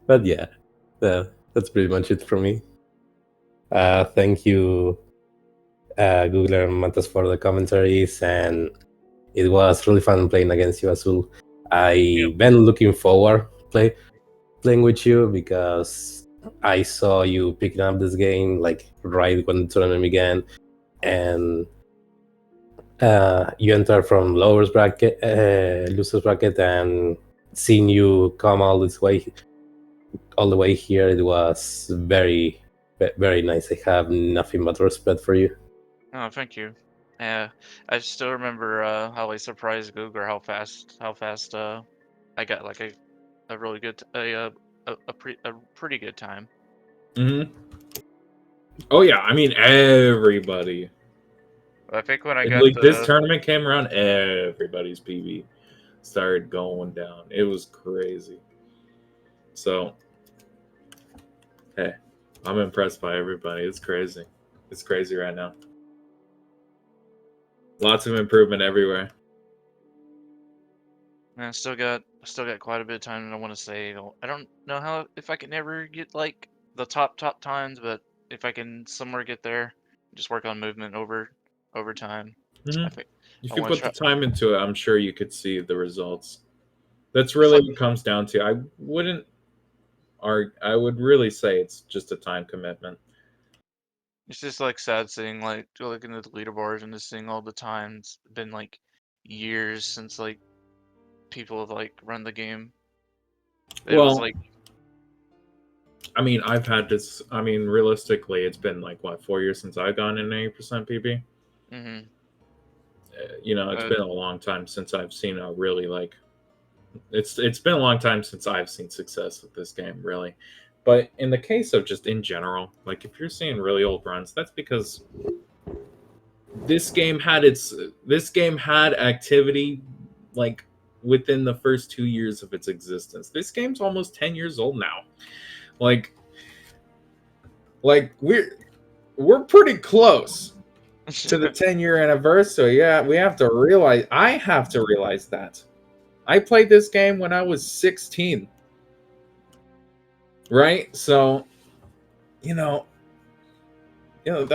But yeah, that's pretty much it from me. Thank you, Googler and Matas, for the commentaries, and it was really fun playing against you, Azul. I've been looking forward playing with you, because I saw you picking up this game like right when the tournament began, and you entered from losers bracket, and seeing you come all the way here, it was very, very nice. I have nothing but respect for you. Oh, thank you. Yeah, I still remember how I surprised Google how fast I got like a really good a pretty good time. Mm-hmm. Oh yeah, I mean everybody. I think when I got like this tournament came around, everybody's PB started going down. It was crazy. So, hey, I'm impressed by everybody. It's crazy. It's crazy right now. Lots of improvement everywhere. I still got quite a bit of time, and I want to say I don't know if I can ever get like the top times, but if I can somewhere get there, just work on movement over time. Mm-hmm. I think if you put the time into it, I'm sure you could see the results. That's really what it comes down to. I would really say it's just a time commitment. It's just like sad seeing like looking at the leaderboard and just seeing all the time. It's been like years since like people have like run the game. It was like, I mean, I've had this. I mean, realistically, it's been like what 4 years since I've gone in 80% PB. Mm-hmm. You know, it's been a long time since I've seen a really like It's been a long time since I've seen success with this game, really. But in the case of just in general, like if you're seeing really old runs, that's because this game had activity like within the first 2 years of its existence. This game's almost 10 years old now. Like we're pretty close to the 10-year anniversary. Yeah, I have to realize that. I played this game when I was 16. Right? So, that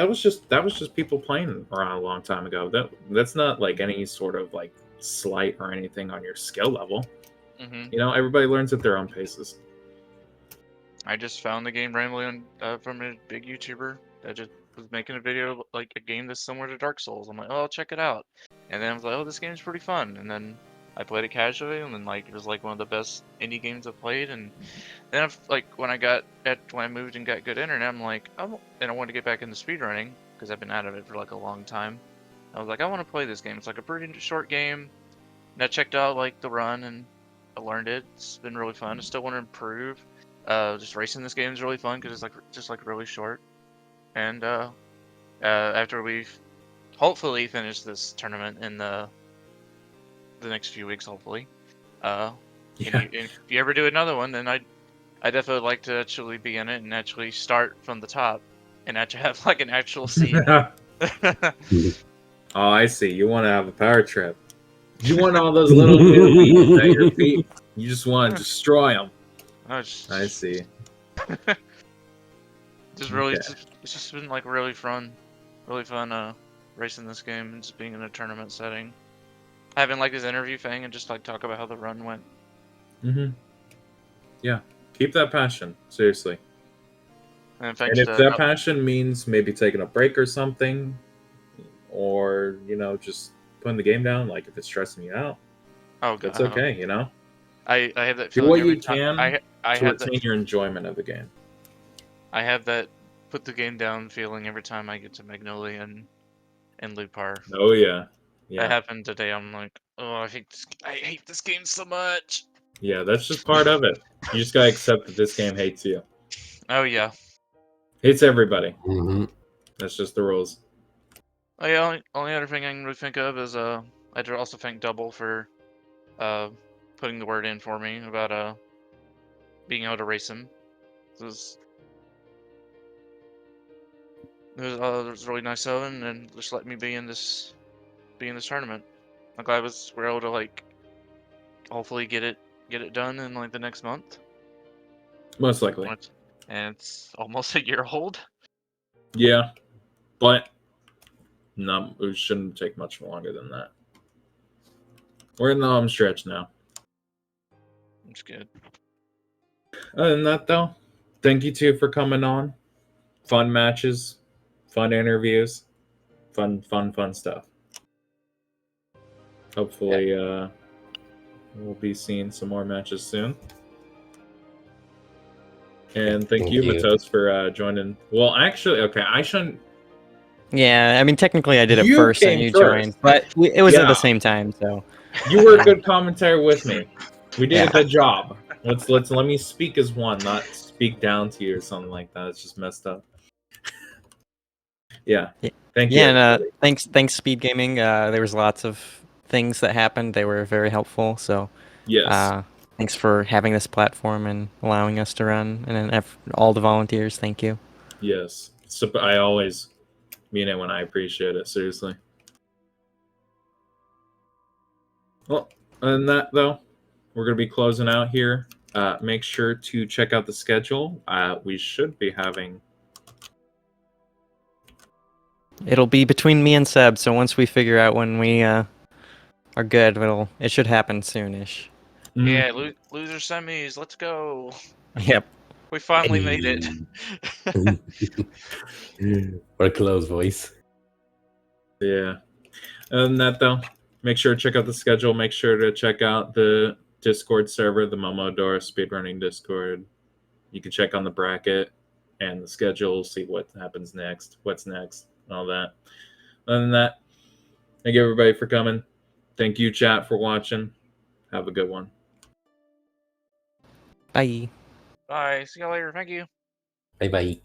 was just people playing around a long time ago. That's not like any sort of like slight or anything on your skill level. Everybody learns at their own paces. I just found the game randomly from a big YouTuber that just was making a video like a game that's similar to Dark Souls. I'm like, oh, I'll check it out. And then I was like, oh, this game's pretty fun. And then I played it casually, and then like it was like one of the best indie games I've played. And then when I moved and got good internet, I'm like, and I wanted to get back into speedrunning because I've been out of it for like a long time. I was like, I want to play this game. It's like a pretty short game. And I checked out like the run and I learned it. It's been really fun. I still want to improve. Just racing this game is really fun because it's just really short. And after we've hopefully finished this tournament in the next few weeks, hopefully. If you ever do another one, then I definitely like to actually be in it and actually start from the top and actually have like an actual seat. Oh, I see. You want to have a power trip. You want all those little newbies at your feet. You just want to destroy them. I see. It's just been like really fun racing this game and just being in a tournament setting. Having like this interview thing and just like talk about how the run went. Yeah, keep that passion, seriously. And if that passion means maybe taking a break or something, or just putting the game down, like if it's stressing you out, it's okay. I have that do feeling what every you time. can I to have retain your enjoyment of the game. I have that put the game down feeling every time I get to Magnolia and Lupar. Oh yeah. That happened today. I'm like, oh, I hate this game so much. Yeah, that's just part of it. You just gotta accept that this game hates you. Oh yeah. Hates everybody. Mm-hmm. That's just the rules. Oh yeah. Only other thing I can really think of is I'd also thank Double for putting the word in for me about being able to race him. It was really nice of him and just let me be in this tournament. I'm glad we're able to like hopefully get it done in like the next month. Most likely. And it's almost a year old. Yeah, but no, it shouldn't take much longer than that. We're in the home stretch now. That's good. Other than that, though, thank you two for coming on. Fun matches, fun interviews, fun stuff. Hopefully, we'll be seeing some more matches soon. And thank you, Matos, for joining. Well, actually, okay, I shouldn't. Yeah, I mean, technically I did it You first and came you first. joined, but it was at the same time, so. You were a good commentator with me. We did a good job. Let me speak as one, not speak down to you or something like that. It's just messed up. Yeah. Thank you. Yeah, and thanks SpeedGaming. There was lots of things that happened. They were very helpful. So yes. Thanks for having this platform and allowing us to run, and then all the volunteers. Thank you. Yes. So I always mean it when I appreciate it. Seriously. Well, other than that, though, we're going to be closing out here. Make sure to check out the schedule. We should be having... It'll be between me and Seb, so once we figure out when we are good, it should happen soonish. Yeah, loser semis, let's go. Yep. We finally made it. We're close, boys. Yeah. Other than that, though, make sure to check out the schedule. Make sure to check out the Discord server, the Momodora Speedrunning Discord. You can check on the bracket and the schedule, see what happens next, what's next, and all that. Other than that, thank you everybody for coming. Thank you, chat, for watching. Have a good one. Bye. Bye. See y'all later. Thank you. Bye bye.